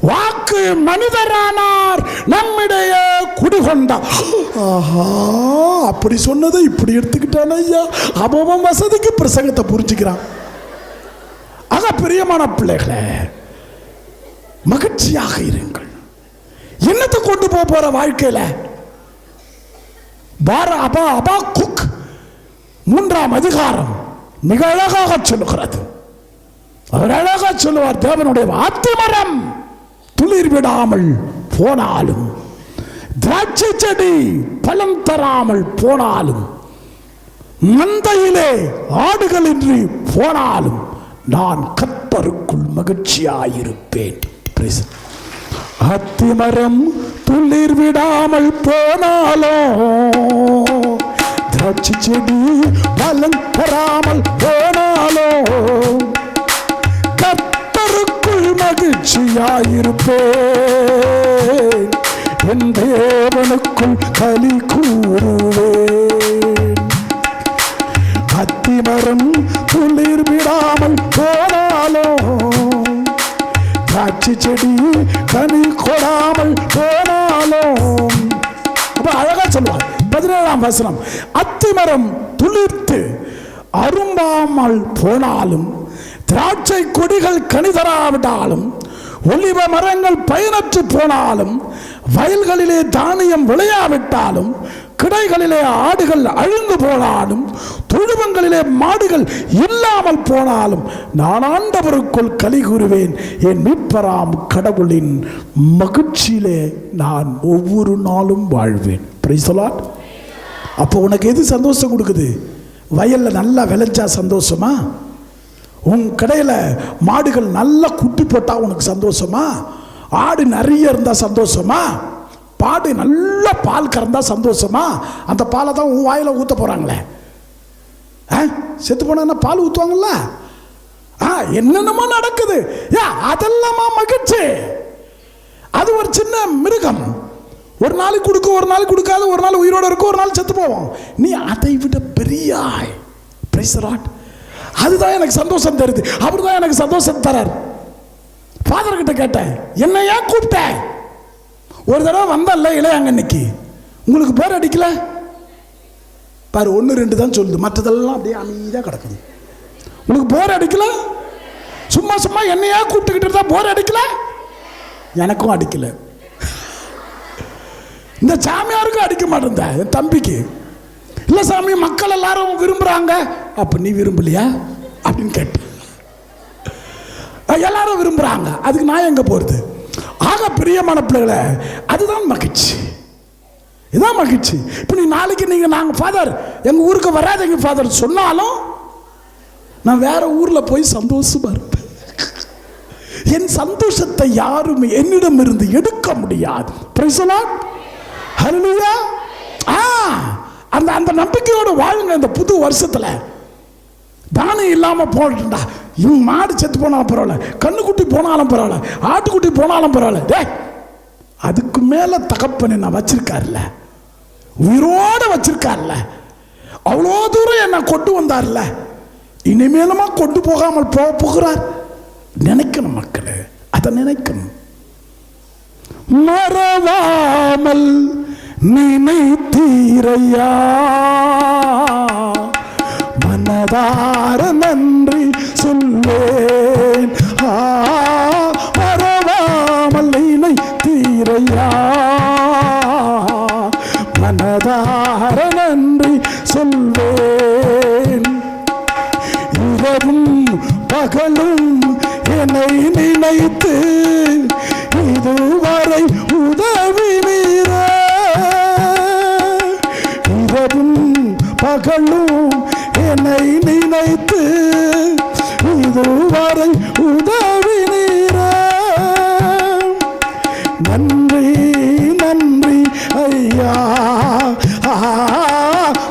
வாக்கு மனிதரானார், நம்மிடைய குடிகொண்டா. ஆஹா, அப்படி சொன்னதை இப்படி எடுத்துக்கிட்டான் ஐயா. அவன் வசதிக்கு பிரசங்கத்தை புரிஞ்சுக்கிறான். ஆக பிரியமான பிள்ளைகளே, மகிழ்ச்சியாக இருங்கள். என்னத்தை கொண்டு போற வாழ்க்கையில? அபாக்குக் 3ஆம் அதிகாரம் மிக அழகாக சொல்லுகிறது. அவர் அழகா சொல்லுவார், தேவனுடைய அத்திமரம் துளிர் விடாமல் போனாலும், திராட்சை செடி பலன் தராமல் போனாலும், மந்தையிலே ஆடுகளின்றி போனாலும் நான் கர்த்தருக்குள் மகிழ்ச்சியாயிருப்பேன். அத்திமரம் துளிர் விடாமல் போனாலும், திராட்சை செடி பலன் தராமல் போனாலும், கர்த்தருக்குள் மகிழ்ச்சியாயிருப்பேன். என் தேவனுக்குள் களி கூறுவேன். அத்திமரம் துளிர் விடாமல் போனாலும், திராட்சை செடி கனி கொடாமல் போனாலும். அப்ப அழகா சொல்லுவார் 17ஆம் வசனம், அத்திமரம் துளிர்த்து அரும்பாமல் போனாலும், திராட்சை கொடிகள் கனி தராவிட்டாலும், ஒலிவ மரங்கள் பயனற்று போனாலும், வயல்களிலே தானியம் விளையாவிட்டாலும், கிடைகளிலே ஆடுகள் அழிந்து போனாலும், தொழுவங்களிலே மாடுகள் இல்லாமல் போனாலும், நான் ஆண்டவருக்குள் களி கூறுவேன். என் மீட்பராம் கடவுளின் மகிழ்ச்சியிலே நான் ஒவ்வொரு நாளும் வாழ்வேன். Price the Lord. அப்போ உனக்கு எது சந்தோஷம் கொடுக்குது? வயல்ல நல்லா விளைஞ்சா சந்தோஷமா? உன் கடையில் மாடுகள் நல்லா குட்டி போட்டா உனக்கு சந்தோஷமா? ஆடு நிறைய இருந்தா சந்தோஷமா? பாடு நல்ல பால் கறந்தா சந்தோஷமா? அந்த பாலை தான் உன் வாயில ஊத்த போறாங்களே. செத்து போனா பால் ஊத்துவாங்கல்ல. என்னென்னமோ நடக்குது. அதெல்லாமா மகிழ்ச்சி? அது ஒரு சின்ன மிருகம். ஒரு நாளைக்கு கொடுக்கும், ஒரு நாளைக்கு கொடுக்காது, ஒரு நாள் உயிரோடு இருக்கும், ஒரு நாள் செத்து போவோம். நீ அதை விட பெரியாய். Price the Lord. அதுதான் எனக்கு சந்தோஷம் தருது. அவர் தான் எனக்கு சந்தோஷம் தரார். ஃபாதர் கிட்ட கேட்டேன், என்ன ஏன் கூப்பிட்ட? ஒரு தடவை வந்தல்ல இளையாங்கன்னைக்கு, உங்களுக்கு பேர் அடிக்கல பாரு, 1 2 தான் சொல்லுது, மற்றதெல்லாம் அப்படியே அமைதியாக கிடக்குது. உங்களுக்கு போர் அடிக்கல? சும்மா சும்மா என்னையா கூப்பிட்டுக்கிட்டு இருந்தா போர் அடிக்கல? எனக்கும் அடிக்கல. இந்த சாமியாருக்கும் அடிக்க மாட்டேன். என் தம்பிக்கு இல்லை சாமி, மக்கள் எல்லாரும் விரும்புறாங்க. அப்ப நீ விரும்பலையா அப்படின்னு கேட்டு, எல்லாரும் விரும்புறாங்க, அதுக்கு நான் எங்க போறது? ஆக பிரியமான பிள்ளைகளை, அதுதான் மகிழ்ச்சி. இதுதான் மகிழ்ச்சி. இப்போ நீ நாளைக்கு நாங்கள் ஃபாதர் எங்கள் ஊருக்கு வராதீங்க ஃபாதர் சொன்னாலும் நான் வேற ஊரில் போய் சந்தோஷமா இருப்பேன். என் சந்தோஷத்தை யாரும் என்னிடம் இருந்து எடுக்க முடியாது. Praise the Lord. ஹல்லேலூயா. அந்த நம்பிக்கையோடு வாழுங்க. இந்த புது வருஷத்துல தானம் இல்லாம போட்டுட்டா, இவங்க மாடு செத்து போனாலும் பரவாயில்ல, கண்ணுக்குட்டி போனாலும் பரவாயில்ல, ஆட்டுக்குட்டி போனாலும் பரவாயில்ல, அதுக்கு மேல தகப்பனை நான் வச்சிருக்காருல்ல, உயிரோட வச்சிருக்காருல்ல, அவ்வளோ தூரம் என்ன கொண்டு வந்தார்ல, இனிமேலுமா கொண்டு போகாமல் போகிறார். நினைக்கணும் மக்களே, அதை நினைக்கணும். மறவாமல் நினைத்தீரையா, மனதார நன்றி சொல்வேன். மறவாமல் நினைத்தீரையா, மனதார நன்றி சொல்வேன். இரவும் பகலும் என்னை நினைத்து இதுவரை உதவினீரே. இரவும் பகலும் என்னை நினைத்து இதுவரை உதவினீரே. நன்றி நன்றி ஐயா,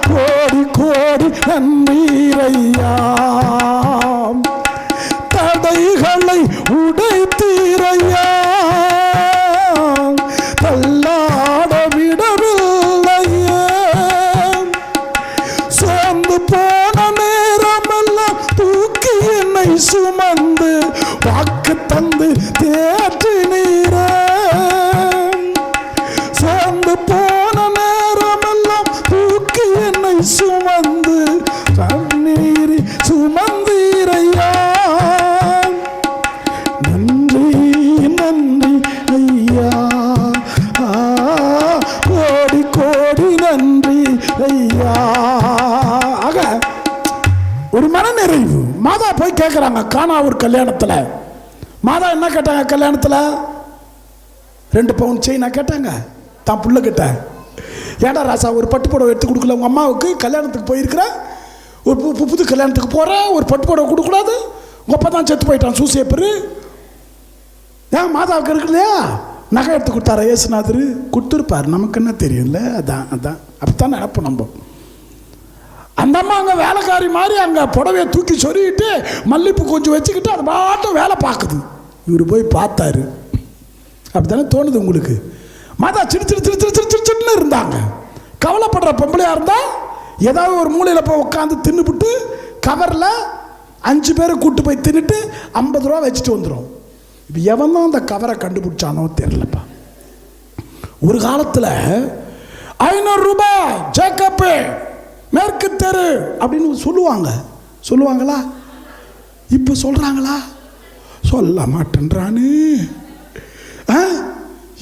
கோடி கோடி நன்றி ஐயா. தடைகளை உடைத்தீரையா, தள்ளாட விடவில்லையே. சோர்ந்து போன நேரமெல்லாம் தூக்கி என்னை சுமந்து வாக்கு தந்து தேற்றினீரே. சோர்ந்து போன நேரமெல்லாம் தூக்கி என்னை சுமந்து தண்ணீரி சுமந்தீரையா. நன்றி நன்றி ஐயா, கோடி கோடி நன்றி ஐயா. ஆக ஒரு மன நிறைவு. மாதா போய் கேட்குறாங்க கானாவூர் கல்யாணத்தில். மாதா என்ன கேட்டாங்க கல்யாணத்தில்? 2 பவுன் செயினா கேட்டாங்க தான் புள்ள கிட்ட. ஏடா ராசா, ஒரு பட்டு புடவை எடுத்து கொடுக்கல உங்கள் அம்மாவுக்கு? கல்யாணத்துக்கு போயிருக்கிற, ஒரு புது கல்யாணத்துக்கு போகிறேன், ஒரு பட்டு புடவை கொடுக்கூடாது? உங்கள் அப்பா தான் செத்து போயிட்டான் சூசேப்பரு. ஏன் மாதாவுக்கு இருக்கு இல்லையா? நகை எடுத்து கொடுத்தாரா ஏசுநாதர்? கொடுத்துருப்பார், நமக்கு என்ன தெரியும்ல. அதான் அதான் அப்படித்தான் நினைப்போம் நம்ம. அந்த அம்மா அங்கே வேலைக்காரி மாதிரி அங்கே புடவையை தூக்கி சொருகிட்டு மல்லிப்பூ கொஞ்சம் வச்சுக்கிட்டு அது பாட்டும் வேலை பார்க்குது. இவர் போய் பார்த்தாரு. அப்படித்தானே தோணுது உங்களுக்கு? மாதா சிடு சிடு சிடு சிடு சிடு சிடுன்னு இருந்தாங்க. கவலைப்படுற பொம்பளையாக இருந்தால் ஏதாவது ஒரு மூலையில் போய் உட்காந்து தின்னுபிட்டு கவரில் 5 பேரை கூப்பிட்டு போய் தின்னுட்டு 50 ரூபா வச்சுட்டு வந்துடும். இப்போ எவன் தான் அந்த கவரை கண்டுபிடிச்சானோ தெரியலப்பா. ஒரு காலத்தில் 500 ரூபாய் ஜேக்கப்பு மேற்கு தெரு அப்படின்னு சொல்லுவாங்க. சொல்லுவாங்களா? இப்போ சொல்கிறாங்களா? சொல்ல மாட்டேன்றானு.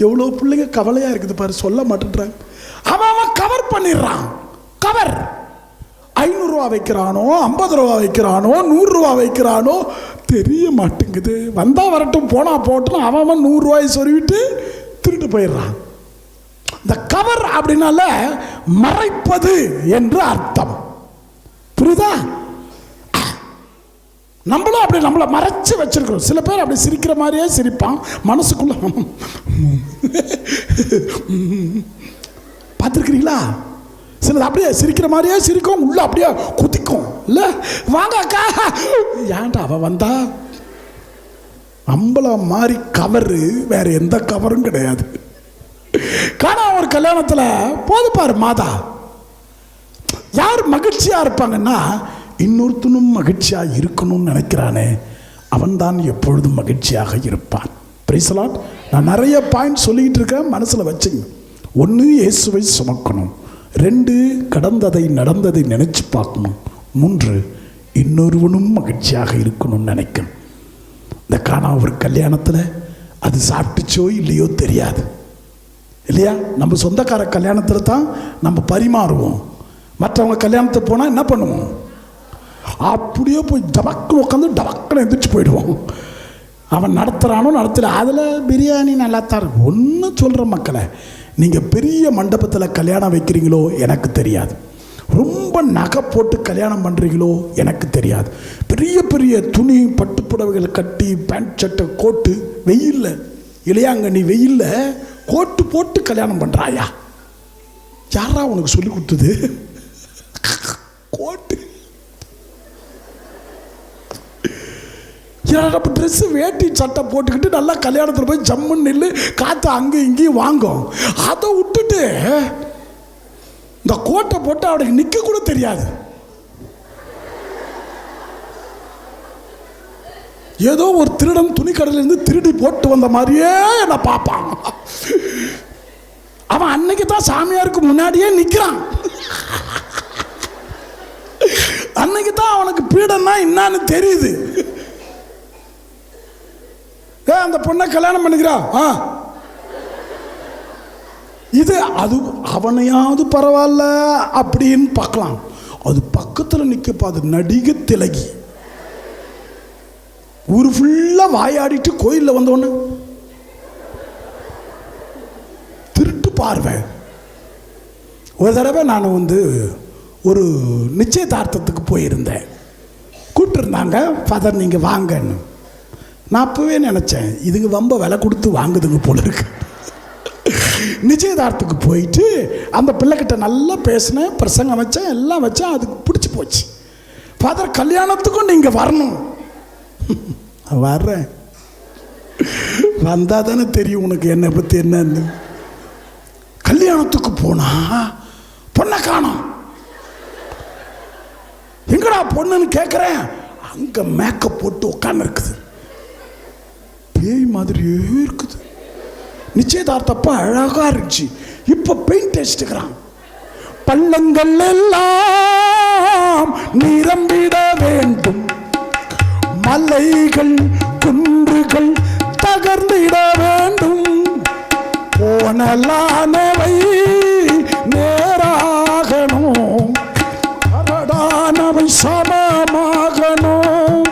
எவ்வளோ பிள்ளைங்க கவலையாக இருக்குது பாரு, சொல்ல மாட்டேன்றாங்க. அவன் கவர் பண்ணிடுறான். கவர் 500 ரூபா வைக்கிறானோ, 50 ரூபா வைக்கிறானோ, 100 ரூபா வைக்கிறானோ தெரிய மாட்டேங்குது. வந்தா வரட்டும், போனா போட்டோம், அவன் 100 ரூபாய் சொருவிட்டு திருட்டு போயிடுறான். இந்த கவர் அப்படின்னால மறைப்பது என்று அர்த்தம். புரியுதா? நம்மளும் அப்படி நம்மளை மறைச்சு வச்சிருக்கிறோம். சில பேர் அப்படி சிரிக்கிற மாதிரியே சிரிப்பான், மனசுக்குள்ள பார்த்துருக்கிறீங்களா? சிலது அப்படியே சிரிக்கிற மாதிரியே சிரிக்கும், உள்ள அப்படியே குதிக்கும். இல்லை வாங்க அக்கா, ஏன்டா அவன் வந்தா அம்பளம் மாதிரி கவரு, வேற எந்த கவரும் கிடையாது. காணா ஒரு கல்யாணத்தில் போதுப்பாரு மாதா, யார் மகிழ்ச்சியா இருப்பாங்கன்னா, இன்னொருத்தனும் மகிழ்ச்சியா இருக்கணும்னு நினைக்கிறானே அவன்தான் எப்பொழுதும் மகிழ்ச்சியாக இருப்பான். Price the Lord. நான் நிறைய பாயிண்ட் சொல்லிட்டு இருக்கேன், மனசுல வச்சுங்க. 1, இயேசுவை சுமக்கணும். 2, கடந்ததை நடந்ததை நினைச்சு பார்க்கணும். 3, இன்னொருவனும் மகிழ்ச்சியாக இருக்கணும்னு நினைக்கணும். இந்த காணா ஒரு கல்யாணத்தில் அது சாப்பிட்டுச்சோ இல்லையோ தெரியாது, இல்லையா? நம்ம சொந்தக்கார கல்யாணத்தில் தான் நம்ம பரிமாறுவோம். மற்றவங்க கல்யாணத்துக்கு போனால் என்ன பண்ணுவோம்? அப்படியே போய் டபக்குன்னு உட்காந்து டபக்குன்னு எந்திரிச்சு போயிடுவோம். அவன் நடத்துகிறானோ நடத்தல, அதில் பிரியாணி நல்லா தான் இருக்கும். ஒன்று சொல்கிற மக்களை, நீங்கள் பெரிய மண்டபத்தில் கல்யாணம் வைக்கிறீங்களோ எனக்கு தெரியாது, ரொம்ப நகை போட்டு கல்யாணம் பண்ணுறீங்களோ எனக்கு தெரியாது, பெரிய பெரிய துணி பட்டுப்புடவைகள் கட்டி பேண்ட் ஷர்ட்டை கோட்டு வெயிலில், இளையாங்கண்ணி வெயிலில் கோட்டு போட்டு கல்யாணம் பண்ணுறாயா? யாரா உனக்கு சொல்லி கொடுத்தது? கோட்டு ட்ரெஸ்ஸு வேட்டி சட்டை போட்டுக்கிட்டு நல்லா கல்யாணத்தில் போய் ஜம்முன்னு நில்லு, காற்று அங்கேயும் இங்கேயும் வாங்கும். அதை விட்டுட்டு இந்த கோட்டை போட்டு அவனுக்கு நிற்க கூட தெரியாது. ஏதோ ஒரு திருடன் துணி கடையிலேருந்து திருடி போட்டு வந்த மாதிரியே என்ன பார்ப்பான். அவன் அன்னைக்கு தான் சாமியாருக்கு முன்னாடியே நிற்கிறான். அன்னைக்கு தான் அவனுக்கு பீடன்னா என்னன்னு தெரியுது. அந்த பொண்ணை கல்யாணம் பண்ணிக்கிறா, இது அது அவனையாவது பரவாயில்ல அப்படின்னு பார்க்கலாம். அது பக்கத்தில் நிற்கப்பா, அது நடிகை திலகி. ஊர் ஃபுல்லாக வாயாடிட்டு கோயிலில் வந்தோன்னு திருட்டு பார்வை. ஒரு தடவை நான் ஒரு நிச்சயதார்த்தத்துக்கு போயிருந்தேன். கூப்பிட்டுருந்தாங்க, ஃபாதர் நீங்கள் வாங்கன்னு. நான் அப்போவே நினச்சேன், இதுங்க ரொம்ப விலை கொடுத்து வாங்குதுங்க போல இருக்கு. நிச்சயதார்த்தத்துக்கு போயிட்டு அந்த பிள்ளைகிட்ட நல்லா பேசினேன், பிரசங்கம் வச்சேன், எல்லாம் வச்சேன். அதுக்கு பிடிச்சி போச்சு. ஃபாதர் கல்யாணத்துக்கும் நீங்கள் வரணும். வர்றேன், வந்தால் தானே தெரியும் உனக்கு என்னை பற்றி என்னன்னு. கல்யாணத்துக்கு போனா பொண்ணை காணோம். எங்கடா பொண்ணுன்னு கேட்குறேன், அங்கே மேக்கப் போட்டு உட்காந்து இருக்குது, பேய் மாதிரியே இருக்குது. நிச்சயதார்த்தப்ப அழகா இருந்துச்சு. இப்ப பெயிண்ட் அடிச்சுக்கிறான். பள்ளங்கள் எல்லாம் நிரம்பிட வேண்டும், மலைகள் குன்றுகள் தகர்ந்திட வேண்டும், போனலானவை நேராகணும், கரடானவை சமமாகணும்.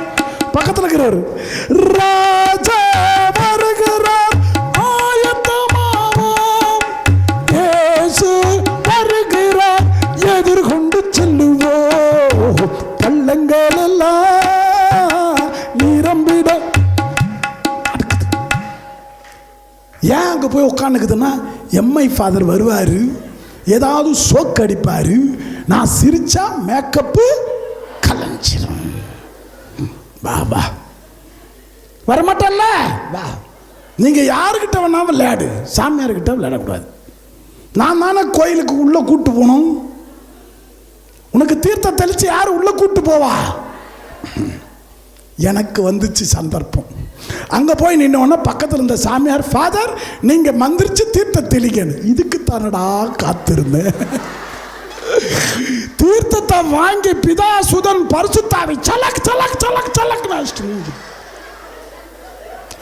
பக்கத்தில் இருக்கிறார், ராஜா வருகிறார் ஆயத்தமாவோம், இயேசு வருகிறார் எதிர்கொண்டு செல்லுவோம், பள்ளங்கள் எல்லாம் நிரம்பிட. ஏன் அங்கே போய் உட்காந்துக்குதுன்னா, எம்ஐ ஃபாதர் வருவார், ஏதாவது சோக்கு அடிப்பார், நான் சிரிச்சா மேக்கப்பு கலைஞ்சிடும். வா வரமாட்டல்ல, வா. நீங்க யாருக்கிட்ட வேணா விளையாடு, சாமியார்கிட்ட விளையாடக்கூடாது. நான் தானே கோயிலுக்கு உள்ள கூட்டு போகணும். உனக்கு தீர்த்த தெளிச்சு யாரு உள்ள கூட்டு போவா? எனக்கு வந்துச்சு சந்தர்ப்பம். அங்க போய் நின்னோன்னா பக்கத்தில் இருந்த சாமியார், ஃபாதர் நீங்க மந்திரிச்சு தீர்த்த தெளிக்கணும். இதுக்கு தானடா காத்திருந்தேன். தீர்த்தத்தை வாங்கி பிதா சுதன் பரிசுத்தாவி சலக் சலக் சலக் சலக்.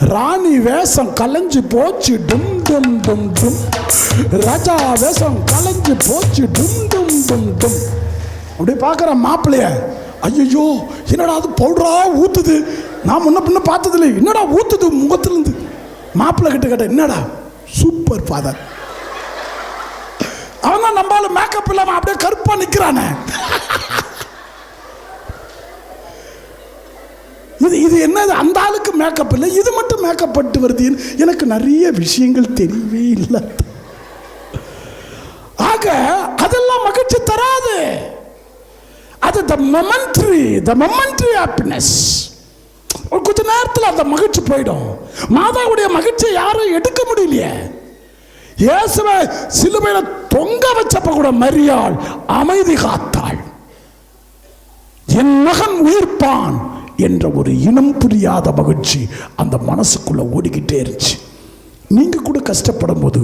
ராணி வேஷம் கலைஞ்சு போச்சு டும் டும் டும் டும். ராஜா வேஷம் கலைஞ்சு போச்சு டும் டும் டும் டும். அப்படி பார்க்குற மாப்பிள்ளைய, ஐயோ என்னடா அது பவுடரா ஊத்துது, நான் முன்ன பின்ன பார்த்ததில்லை, என்னடா ஊத்துது முகத்திலிருந்து. மாப்பிள்ளை கிட்ட கேட்ட, என்னடா? Super father. அவன் தான் நம்மளால மேக்கப் இல்லாம அப்படியே கருப்பா நிக்கிறானே. இது என்னது? அந்த ஆளுக்கு மேக்கப் இல்லை, இது மட்டும் மேக்கப் பட்டு வருது. எனக்கு நிறைய விஷயங்கள் தெரியவே இல்லை. ஆக அதெல்லாம் மகிழ்ச்சி தராது. அது the momentary happiness. கொஞ்ச நேரத்தில் அந்த மகிழ்ச்சி போயிடும். மாதாவுடைய மகிழ்ச்சியை யாரும் எடுக்க முடியலையே. இயேசுவை சிலுவையில தொங்க வச்சப்ப கூட மரியாள் அமைதி காத்தாள். என் மகன் உயிர்ப்பான் என்ற ஒரு இனம் புரியாத மகிழ்ச்சி அந்த மனசுக்குள்ள ஓடிக்கிட்டே இருந்துச்சு. நீங்க கூட கஷ்டப்படும் போது,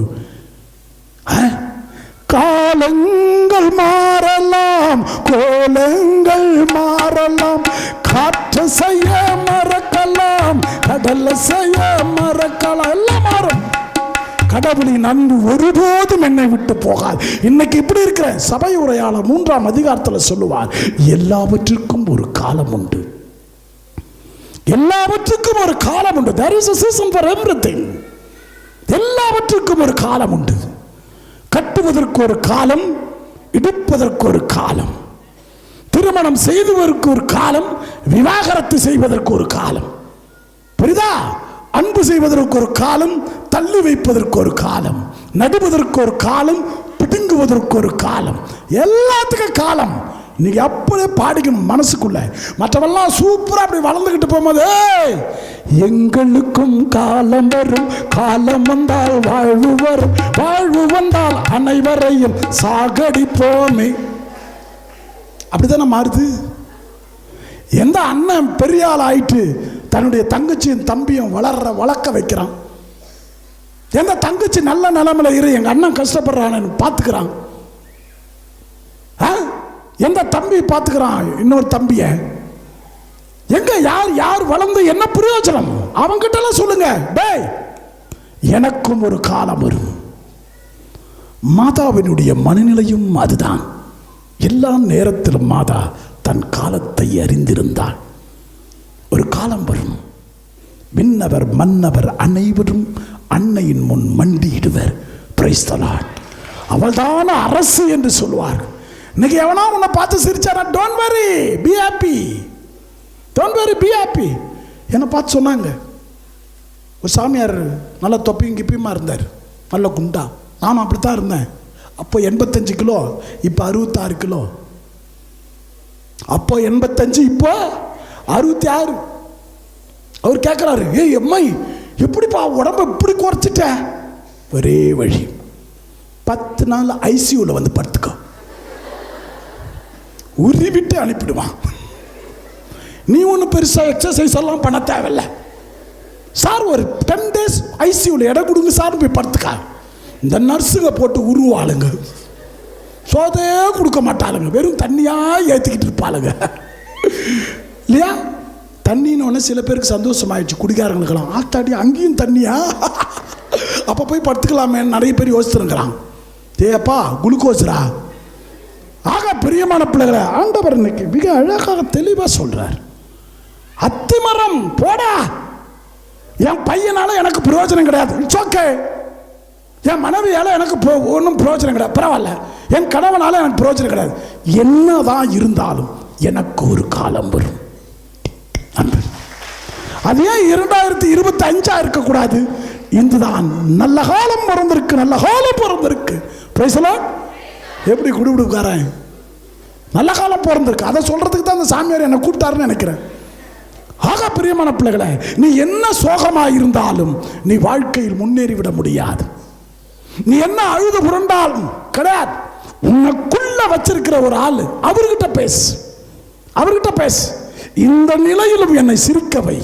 காலங்கள் மாறலாம், கோலங்கள் மாறலாம், காற்று செய்ய மறக்கலாம், கடல்ல செய்ய மறக்கலாம், எல்லாம் மாறும். கடவுளின் அன்பு ஒருபோதும் என்னை விட்டு போகாது. இன்னைக்கு இப்படி இருக்கிற சபை உரையாளர் 3ஆம் அதிகாரத்தில் சொல்லுவார், எல்லாவற்றுக்கும் ஒரு காலம் உண்டு. எல்லாவற்றுக்கும் ஒரு காலம் உண்டு. There is a season for everything. எல்லாவற்றுக்கும் ஒரு காலம் உண்டு. கட்டுவதற்கு ஒரு காலம், இடிப்பதற்கு ஒரு காலம், திருமணம் செய்வதற்கு ஒரு காலம், விவாகரத்து செய்வதற்கு ஒரு காலம். புரியுதா? அன்பு செய்வதற்கு ஒரு காலம், தள்ளி வைப்பதற்கு ஒரு காலம், நடுவதற்கு ஒரு காலம், பிடுங்குவதற்கு ஒரு காலம், எல்லாத்துக்கும் காலம். நீங்க அப்படியே பாடிக்கணும் மனசுக்குள்ள. மற்றவெல்லாம் சூப்பரா அப்படி வளர்ந்துகிட்டு போகும்போது, எங்களுக்கும் காலம் வரும், காலம் வந்தால் வாழ்வு வரும், வாழ்வு வந்தால் அனைவரையும் சாகடிப்போமே. அப்படித்தானே மாறுது. எந்த அண்ணன் பெரிய ஆள் ஆயிட்டு தன்னுடைய தங்கச்சியும் தம்பியும் வளர்க்க வைக்கிறான், எந்த தங்கச்சி நல்ல நிலைமையில இரு, எங்க அண்ணன் கஷ்டப்படுறான்னு பார்த்துக்கிறான், எந்த தம்பி பார்த்துக்கிறான் இன்னொரு தம்பிய, எங்க யார் யார் வளர்ந்து என்ன பிரயோஜனம்? அவங்கிட்ட எல்லாம் சொல்லுங்க, டேய் எனக்கும் ஒரு காலம் வரும். மாதாவினுடைய மனநிலையும் அதுதான். எல்லா நேரத்திலும் மாதா தன் காலத்தை அறிந்திருந்தாள். ஒரு காலம் வரும், விண்ணவர் மன்னவர் அனைவரும் அன்னையின் முன் மண்டியிடுவர். Price the Lord. அவள்தான அரசு என்று சொல்வார். இன்னைக்கு எவனா உன்னை பார்த்து சிரிச்சாரா, don't worry, be happy, don't worry, be happy. என்னை பார்த்து சொன்னாங்க, ஒரு சாமியார் நல்ல தொப்பியும் கிப்பியுமா இருந்தார், நல்ல குண்டா. நானும் அப்படித்தான் இருந்தேன். அப்போ 85 கிலோ, இப்போ 66 கிலோ. அப்போ 85, இப்போ 66. அவர் கேட்குறாரு, ஏய் எம்மை எப்படிப்பா உடம்ப இப்படி குறைச்சிட்ட? ஒரே வழி, 10 நாள் ஐசியூவில் வந்து படுத்துக்கோ, உருவிட்டு அனுப்பிடுவான். நீ ஒன்றும் பெருசாக எக்ஸசைஸ் எல்லாம் பண்ண தேவையில்லை சார். ஒரு 10 days ஐசியூவில் இடம் கொடுங்க சார், போய் படுத்துக்கா. இந்த நர்ஸுங்க போட்டு உருவாளுங்க, சோதே கொடுக்க மாட்டாளுங்க, வெறும் தண்ணியாக ஏற்றிக்கிட்டு இருப்பாளுங்க இல்லையா? தண்ணின்னு ஒன்று சில பேருக்கு சந்தோஷமாயிடுச்சு, குடிக்காரங்களுக்கெல்லாம். ஆத்தாடி அங்கேயும் தண்ணியா, அப்போ போய் படுத்துக்கலாமே நிறைய பேர் யோசிச்சுருக்கிறான். ஏப்பா குளுக்கோஸ்ரா. ஆக பிரியமான பிள்ளைகளை ஆண்டவர் இன்னைக்கு மிக அழகாக தெளிவாக சொல்றார். அத்திமரம் போடா, என் பையனால எனக்கு பிரயோஜனம் கிடையாது, இட்ஸ் ஓகே. என் மனைவியால எனக்கு ஒன்றும் பிரயோஜனம் கிடையாது, பரவாயில்ல. என் கணவனால எனக்கு பிரயோஜனம் கிடையாது. என்னதான் இருந்தாலும் எனக்கு ஒரு காலம் வரும். அது ஏன் 2025 இருக்கக்கூடாது? இந்துதான் நல்ல காலம் பிறந்திருக்கு, நல்ல காலம் பிறந்திருக்கு. எப்படி குடுகுடுக்காரன் நல்ல காலம் பிறந்திருக்கு, அதை சொல்றதுக்கு தான் அந்த சாமியார் என்னை கூப்பிட்டாருன்னு நினைக்கிறேன். ஆக பிரியமான பிள்ளைகளை, நீ என்ன சோகமா இருந்தாலும் நீ வாழ்க்கையில் முன்னேறிவிட முடியாது. நீ என்ன அழுது புரண்டாலும் கிடையாது. உனக்குள்ள வச்சிருக்கிற ஒரு ஆளு, அவர்கிட்ட பேசு, அவர்கிட்ட பேசு. இந்த நிலையிலும் என்னை சிரிக்க வை,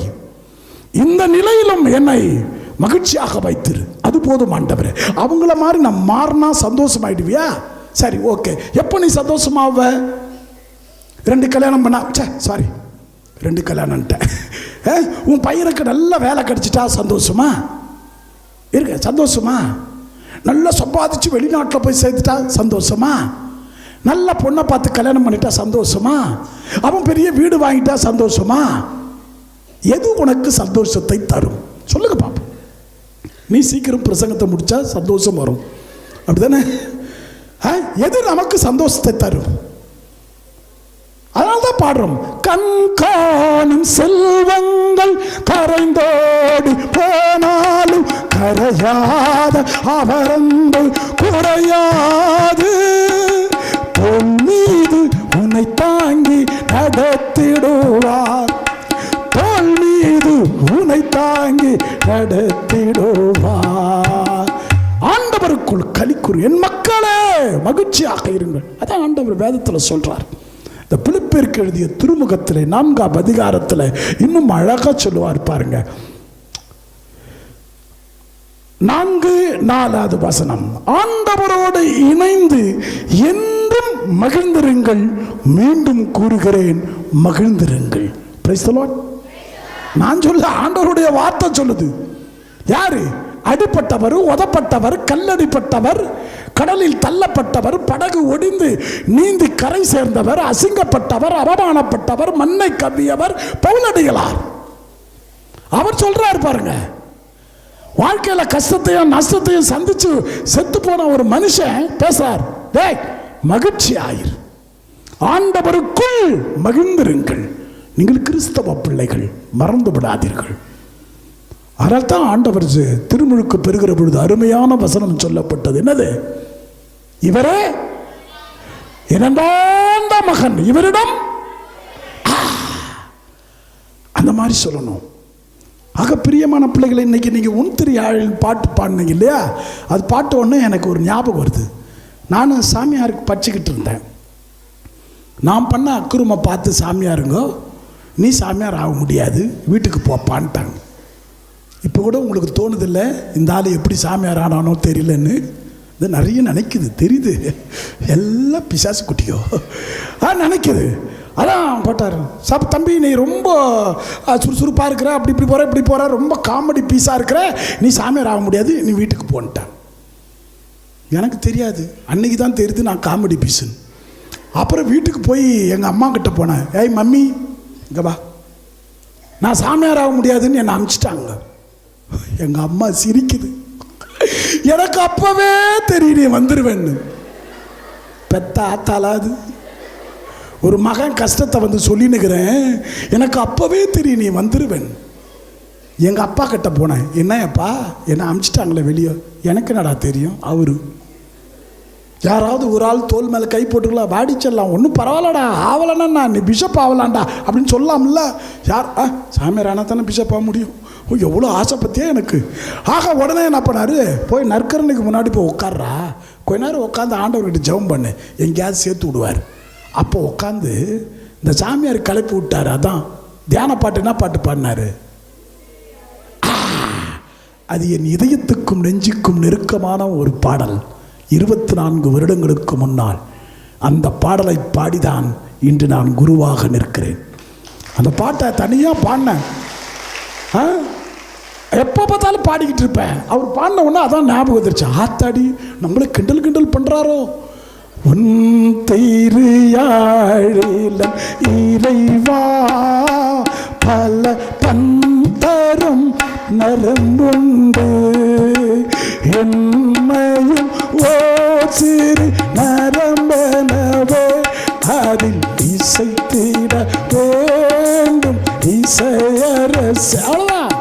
இந்த நிலையிலும் என்னை மகிழ்ச்சியாக வைத்திரு, அது போதும் ஆண்டவரே. அவங்கள மாதிரி நான் மாறினா சந்தோஷமாயிடுவியா? சரி, ஓகே. எப்போ நீ சந்தோஷமாவ? 2 கல்யாணம் பண்ணா, சாரி 2 கல்யாணம்ட்டேன், உன் பையனுக்கு நல்ல வேலை கிடைச்சிட்டா சந்தோஷமா இருக்க? சந்தோஷமா? நல்லா சம்பாதிச்சு வெளிநாட்டில் போய் சேர்த்துட்டா சந்தோஷமா? நல்ல பொண்ணை பார்த்து கல்யாணம் பண்ணிட்டா சந்தோஷமா? அவன் பெரிய வீடு வாங்கிட்டா சந்தோஷமா? எது உனக்கு சந்தோஷத்தை தரும் சொல்லுங்க பாப்போம். நீ சீக்கிரம் பிரசங்கத்தை முடிச்சா சந்தோஷம் வரும், அப்படிதானே? எது நமக்கு சந்தோஷத்தை தரும்? அதனால்தான் பாடுறோம், கண் காணும் செல்வங்கள் கரைந்தோடி போனாலும் கரையாத அவரன்பு குறையாது, பொன் மீது உன்னை தாங்கி நடத்திடுவார், தோல் மீது உன்னை தாங்கி நடத்திடுவார். ஆண்டவருக்குள் களிக்கூறு, என் மக்களே மகிழ்ச்சியாக இருங்கள். அதான் ஆண்டவர் வேதத்தில் சொல்றார். இந்த பிலிப்பியருக்கு எழுதிய திருமுகத்தில் 4ஆம் அதிகாரத்தில் இன்னும் அழகா சொல்லுவார் பாருங்க. 4:4 வசனம், ஆண்டவரோடு இணைந்து என்றும் மகிழ்ந்திருங்கள், மீண்டும் கூறுகிறேன் மகிழ்ந்திருங்கள். Price the Lord. நான் சொல்ல, ஆண்டவருடைய வார்த்தை சொல்லுது. யாரு? அடிப்பட்டவர், உதப்பட்டவர், கல்லடிப்பட்டவர், கடலில் தள்ளப்பட்டவர், படகு ஒடிந்து நீந்தி கரை சேர்ந்தவர், அசிங்கப்பட்டவர், அவமானப்பட்டவர், மண்ணை கவ்வியவர் பவுலடிகளார். அவர் சொல்றார் பாருங்க, வாழ்க்கையில கஷ்டத்தையும் நஷ்டத்தையும் சந்திச்சு செத்து போன ஒரு மனுஷன் பேசுறார், டேய் மகிழ்ச்சி ஆயிரு, ஆண்டவருக்குள் மகிழ்ந்திருங்கள், நீங்கள் கிறிஸ்தவ பிள்ளைகள், மறந்து விடாதீர்கள். அதனால் தான் ஆண்டவர் திருமுழுக்கு பெறுகிற பொழுது அருமையான வசனம் சொல்லப்பட்டது. என்னது? இவரே இரண்டாம் மகன், இவரிடம் அந்த மாதிரி சொல்லணும். ஆக பிரியமான பிள்ளைகளை, இன்னைக்கு நீங்க உன்திரியாழில் பாட்டு பாடினீங்க இல்லையா? அது பாட்டு ஒன்று எனக்கு ஒரு ஞாபகம் வருது. நானும் சாமியாருக்கு படிச்சுக்கிட்டு இருந்தேன். நான் பண்ண அக்குருமை பார்த்து சாமியாருங்க, நீ சாமியார் ஆக முடியாது, வீட்டுக்கு போப்பான்ட்டாங்க. இப்போ கூட உங்களுக்கு தோணுதில்லை, இந்த ஆள் எப்படி சாமியார் ஆனானோ தெரியலன்னு? இது நிறைய நினைக்குது, தெரியுது, எல்லாம் பிசாசு குட்டியோ நினைக்குது. அதான் போட்டார், தம்பி நீ ரொம்ப சுறுசுறுப்பாக இருக்கிற, அப்படி இப்படி போகிற இப்படி போகிற, ரொம்ப காமெடி பீஸாக இருக்கிற, நீ சாமியார் ஆக முடியாது, நீ வீட்டுக்கு போன்ட்டான். எனக்கு தெரியாது, அன்னைக்கு தான் தெரியுது நான் காமெடி பீஸுன்னு. அப்புறம் வீட்டுக்கு போய் எங்கள் அம்மா கிட்ட போனேன், ஏய் மம்மி இங்கே வா, நான் சாமியார் ஆக முடியாதுன்னு என்னை அனுப்பிச்சிட்டாங்க. எங்கள் அம்மா சிரிக்குது. எனக்கு அப்பவே தெரியும் நீ வந்துடுவேன்னு. பெத்த ஆத்தாலாது ஒரு மகன் கஷ்டத்தை வந்து சொல்லினுக்கிறேன், எனக்கு அப்பவே தெரியும் நீ வந்துடுவேன். எங்கள் அப்பா கிட்ட போனேன், என்னப்பா என்னை அனுப்பிச்சிட்டாங்களே வெளியே, எனக்கு என்னடா தெரியும். அவரு யாராவது ஒரு ஆள் தோல் மேலே கை போட்டுக்கலாம், வாடிச்சிடலாம், ஒன்றும் பரவாயில்லடா, ஆவலன்னா நீ பிஷப் ஆகலாண்டா அப்படின்னு சொல்லலாம்ல. யார் சாமியார் ஆனால் தானே பிஷப் ஆக முடியும். ஓ எவ்வளோ ஆசை பற்றியா எனக்கு. ஆக உடனே என்ன பண்ணார், போய் நற்கரனுக்கு முன்னாடி போய் உட்கார்றா, கொஞ்ச நேரம் உட்காந்து ஆண்டவர்கிட்ட ஜெபம் பண்ணு, எங்கேயாவது சேர்த்து விடுவார். அப்போ உட்காந்து இந்த சாமியார் கிளப்பி விட்டார். அதான் தியான பாட்டு என்ன பாட்டு பாடினாரு, அது என் இதயத்துக்கும் நெஞ்சுக்கும் நெருக்கமான ஒரு பாடல். 24 வருடங்களுக்கு முன்னால் அந்த பாடலை பாடிதான் இன்று நான் குருவாக நிற்கிறேன். அந்த பாட்டை தனியாக பாடினேன், எப்போ பார்த்தாலும் பாடிக்கிட்டு இருப்பேன். அவர் பாடின உடனே அதான் ஞாபகம் வந்துருச்சு, ஆத்தாடி நம்மளை கிண்டல் கிண்டல் பண்ணுறாரோ. உன் திருயாழில இறைவா பல பந்தரும் நரம்புண்டு, என்னையும் ஓ சிறு நரம்பனவே அதில் இசைத்திட வேண்டும் இசையரசு. அவ்வளோதான்,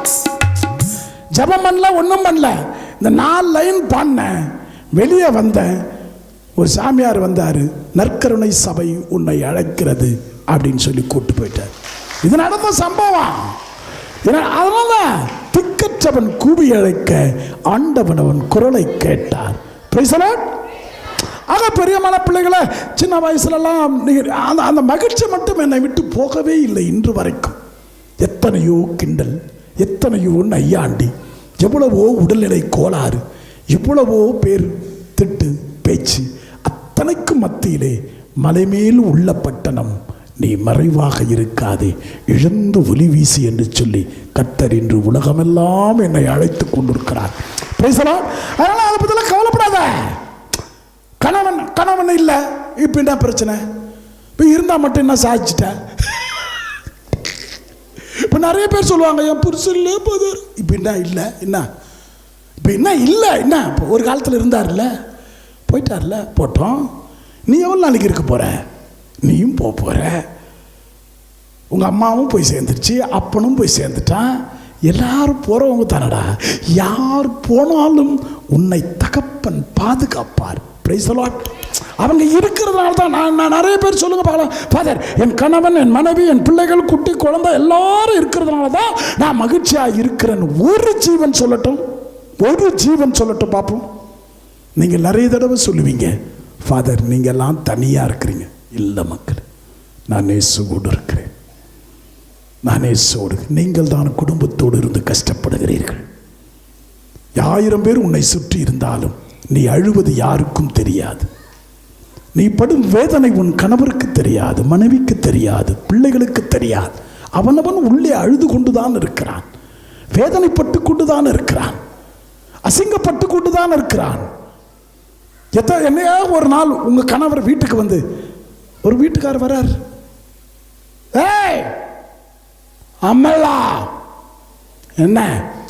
ஜபம் பண்ணல, ஒன்றும் பண்ணல. இந்த 4 லைன் பாடினேன், வெளியே வந்தேன். ஒரு சாமியார் வந்தார், நற்கருணை சபை உன்னை அழைக்கிறது அப்படின்னு சொல்லி கூட்டு போயிட்டார். இது நடந்த சம்பவம். அதனால திக்கற்றவன் கூவி அழைக்க ஆண்டவன் அவன் குரலை கேட்டார். ஆக பெரியமான பிள்ளைகளை, சின்ன வயசுலலாம் அந்த மகிழ்ச்சி மட்டும் என்னை விட்டு போகவே இல்லை இன்று வரைக்கும். எத்தனையோ கிண்டல், எத்தனையோ நையாண்டி, எவ்வளவோ உடல்நிலை கோளாறு, எவ்வளவோ பேர் திட்டு பேச்சு, அத்தனைக்கும் மத்தியிலே மலைமேல் உள்ள பட்டணம் நீ மறைவாக இருக்காதே, இழந்து ஒளி வீசி என்று சொல்லி கர்த்தர் இன்று உலகமெல்லாம் என்னை அழைத்து கொண்டிருக்கிறார். அதனால அதை பற்றிலாம் கவலைப்படாத. கணவன் இல்லை, இப்போ என்ன பிரச்சனை? இப்போ இருந்தால் மட்டும் என்ன சாதிச்சிட்ட? இப்போ நிறைய பேர் சொல்லுவாங்க என் புருஷன் இல்லை போதும். இப்போ என்ன இல்லை, என்ன இப்போ என்ன இல்லை, என்ன இப்போ ஒரு காலத்தில் இருந்தார்ல, போயிட்டார்ல, போட்டோம். நீ எவ்வளோ நாளைக்கு இருக்க போகிற? நீயும் போகிற, உங்கள் அம்மாவும் போய் சேர்ந்துருச்சு, அப்பனும் போய் சேர்ந்துட்டான், எல்லாரும் போகிறவங்க தானடா. யார் போனாலும் உன்னை தகப்பன் பாதுகாப்பார். அவங்க இருக்கிறதுனால தான் நான் நிறைய பேர் சொல்லுங்க பார்க்கலாம், ஃபாதர் என் கணவன், என் மனைவி, என் பிள்ளைகள், குட்டி குழந்தை எல்லாரும் இருக்கிறதுனால தான் நான் மகிழ்ச்சியாக இருக்கிறேன். ஒரு ஜீவன் சொல்லட்டும், ஒரு ஜீவன் சொல்லட்டும் பார்ப்போம். நீங்கள் நிறைய தடவை சொல்லுவீங்க, ஃபாதர் நீங்கள் எல்லாம் தனியாக இருக்கிறீங்க. இல்லை மக்கள், நான் இயேசுவோடு இருக்கிறேன். நான் இயேசுவோடு. நீங்கள் தான் குடும்பத்தோடு இருந்து கஷ்டப்படுகிறீர்கள். 1000 பேர் உன்னை சுற்றி இருந்தாலும் நீ அழுவது யாருக்கும் தெரியாது. நீ படும் வேதனை உன் கணவருக்கு தெரியாது, மனைவிக்கு தெரியாது, பிள்ளைகளுக்கு தெரியாது. அவனவன் உள்ளே அழுது கொண்டுதான் இருக்கிறான், வேதனைப்பட்டு கொண்டுதான் இருக்கிறான், அசிங்கப்பட்டு கொண்டுதான் இருக்கிறான். என்னையா ஒரு நாள் உங்க கணவர் வீட்டுக்கு வந்து, ஒரு வீட்டுக்காரர் வரார், ஏய் அம்மல்லா, என்ன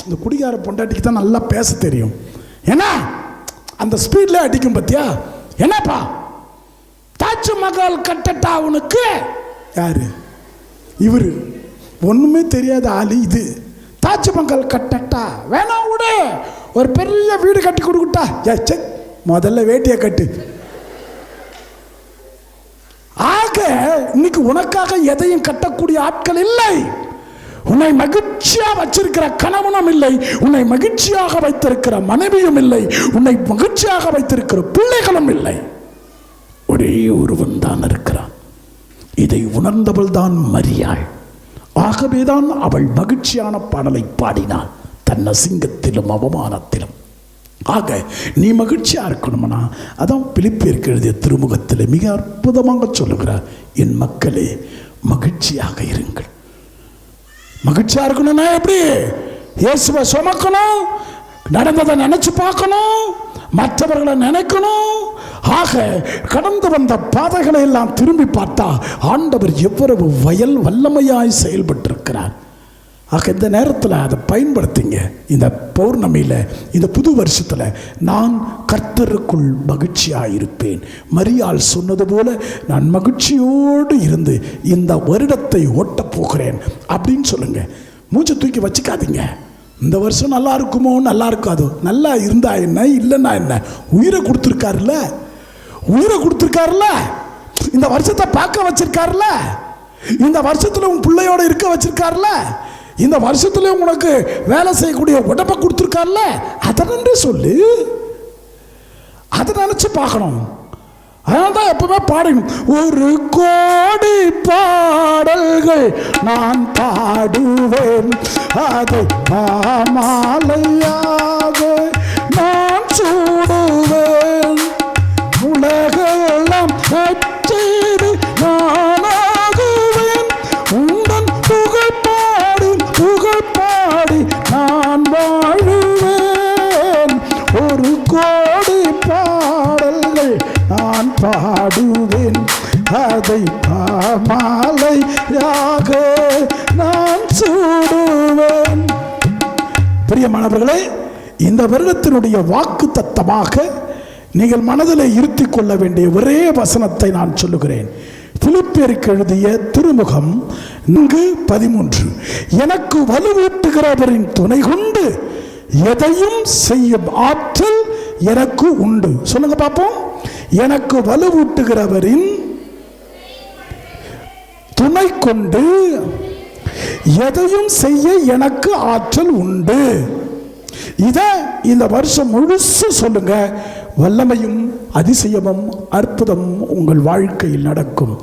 இந்த குடிகார பொண்டாட்டிக்கு தான் நல்லா பேச தெரியும், என்ன அந்த ஸ்பீட்ல அடிக்கும் பத்தியா, என்னப்பா தாஜ்மஹால் கட்டட்டா உனக்கு? யாரு இவரு? ஒண்ணுமே தெரியாத ஆளு இது. தாஜ்மஹால் கட்டட்டா வேணாம், விடு, ஒரு பெரிய வீடு கட்டி கொடுக்கட்டா? முதல்ல வேட்டியை கட்டு. ஆக இன்னைக்கு உனக்காக எதையும் கட்டக்கூடிய ஆட்கள் இல்லை. உன்னை மகிழ்ச்சியாக வச்சிருக்கிற கணவனும் இல்லை, உன்னை மகிழ்ச்சியாக வைத்திருக்கிற மனைவியும் இல்லை, உன்னை மகிழ்ச்சியாக வைத்திருக்கிற பிள்ளைகளும் இல்லை. ஒரே ஒருவன் தான் இருக்கிறான். இதை உணர்ந்தவள் தான் மரியாள். ஆகவேதான் அவள் மகிழ்ச்சியான பாடலை பாடினாள், தன் அசிங்கத்திலும் அவமானத்திலும். ஆக நீ மகிழ்ச்சியா இருக்கணும்னா, அதான் பிலிப்பியருக்கு எழுதிய திருமுகத்தில் மிக அற்புதமாக சொல்லுகிறார், என் மக்களே மகிழ்ச்சியாக இருங்கள். மகிழ்ச்சியா இருக்கணும்னா எப்படி? இயேசுவை சுமக்கணும், நடந்ததை நினைச்சு பார்க்கணும், மற்றவர்களை நினைக்கணும். ஆக கடந்து வந்த பாதைகளை எல்லாம் திரும்பி பார்த்தா ஆண்டவர் எவ்வளவு வல்லமையாய் செயல்பட்டிருக்கிறார். ஆக இந்த நேரத்தில் அதை பயன்படுத்திங்க. இந்த பௌர்ணமியில், இந்த புது வருஷத்தில் நான் கர்த்தருக்குள் மகிழ்ச்சியாக இருப்பேன். மரியாள் சொன்னது போல நான் மகிழ்ச்சியோடு இருந்து இந்த வருடத்தை ஓட்டப் போகிறேன் அப்படின்னு சொல்லுங்க. மூச்சை தூக்கி வச்சுக்காதீங்க. இந்த வருஷம் நல்லா இருக்குமோ, நல்லா இருக்காதோ, நல்லா இருந்தா என்ன, இல்லைன்னா என்ன, உயிரை கொடுத்துருக்காருல்ல, உயிரை கொடுத்துருக்காருல்ல, இந்த வருஷத்தை பார்க்க வச்சிருக்காருல்ல, இந்த வருஷத்துல உன் பிள்ளையோட இருக்க வச்சிருக்காருல்ல, இந்த வருஷத்துல உனக்கு வேலை செய்யக்கூடிய உடம்பை கொடுத்துருக்காருல்ல, அதை நன்றி சொல்லு, அதை நினைச்சு பார்க்கணும். அதனால்தான் எப்பவுமே பாடணும், ஒரு கோடி பாடல்கள் நான் பாடுவேன், அதை மாலையாக நான் சூடுவேன், உலகெல்லாம் கச்சேரி நானாகுவேன், உந்தன் புகழ் பாடி நான் வாழுவேன், ஒரு கோடி பாடல்கள் நான் பாடுவேன், அதை மாலையாக நான் சூடுவேன். பிரியமானவர்களே, இந்த வருடத்தினுடைய வாக்கு தத்தமாக நீங்கள் மனதில் இருத்திக் கொள்ள வேண்டிய ஒரே வசனத்தை நான் சொல்லுகிறேன். பிலிப்பியருக்கு எழுதிய திருமுகம் 4:13, எனக்கு வலுவூட்டுகிறவரின் துணை கொண்டு எதையும் செய்யும் ஆற்றல் எனக்கு உண்டு. சொல்லுங்க பாப்போம். எனக்கு வலுவூட்டுகிறவரின் துணை கொண்டு எதையும் செய்ய எனக்கு ஆற்றல் உண்டு. இத இந்த வருஷம் முழுசு சொல்லுங்க. வல்லமையும் அதிசயமும் அற்புதமும் உங்கள் வாழ்க்கையில் நடக்கும்.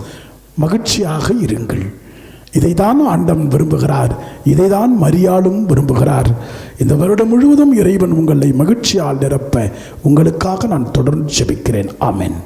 மகிழ்ச்சியாக இருங்கள். இதைதான் ஆண்டவன் விரும்புகிறார், இதைதான் மரியாளும் விரும்புகிறார். இந்த வருடம் முழுவதும் இறைவன் உங்களை மகிழ்ச்சியால் நிரப்ப உங்களுக்காக நான் தொடர்ந்து ஜெபிக்கிறேன். ஆமென்.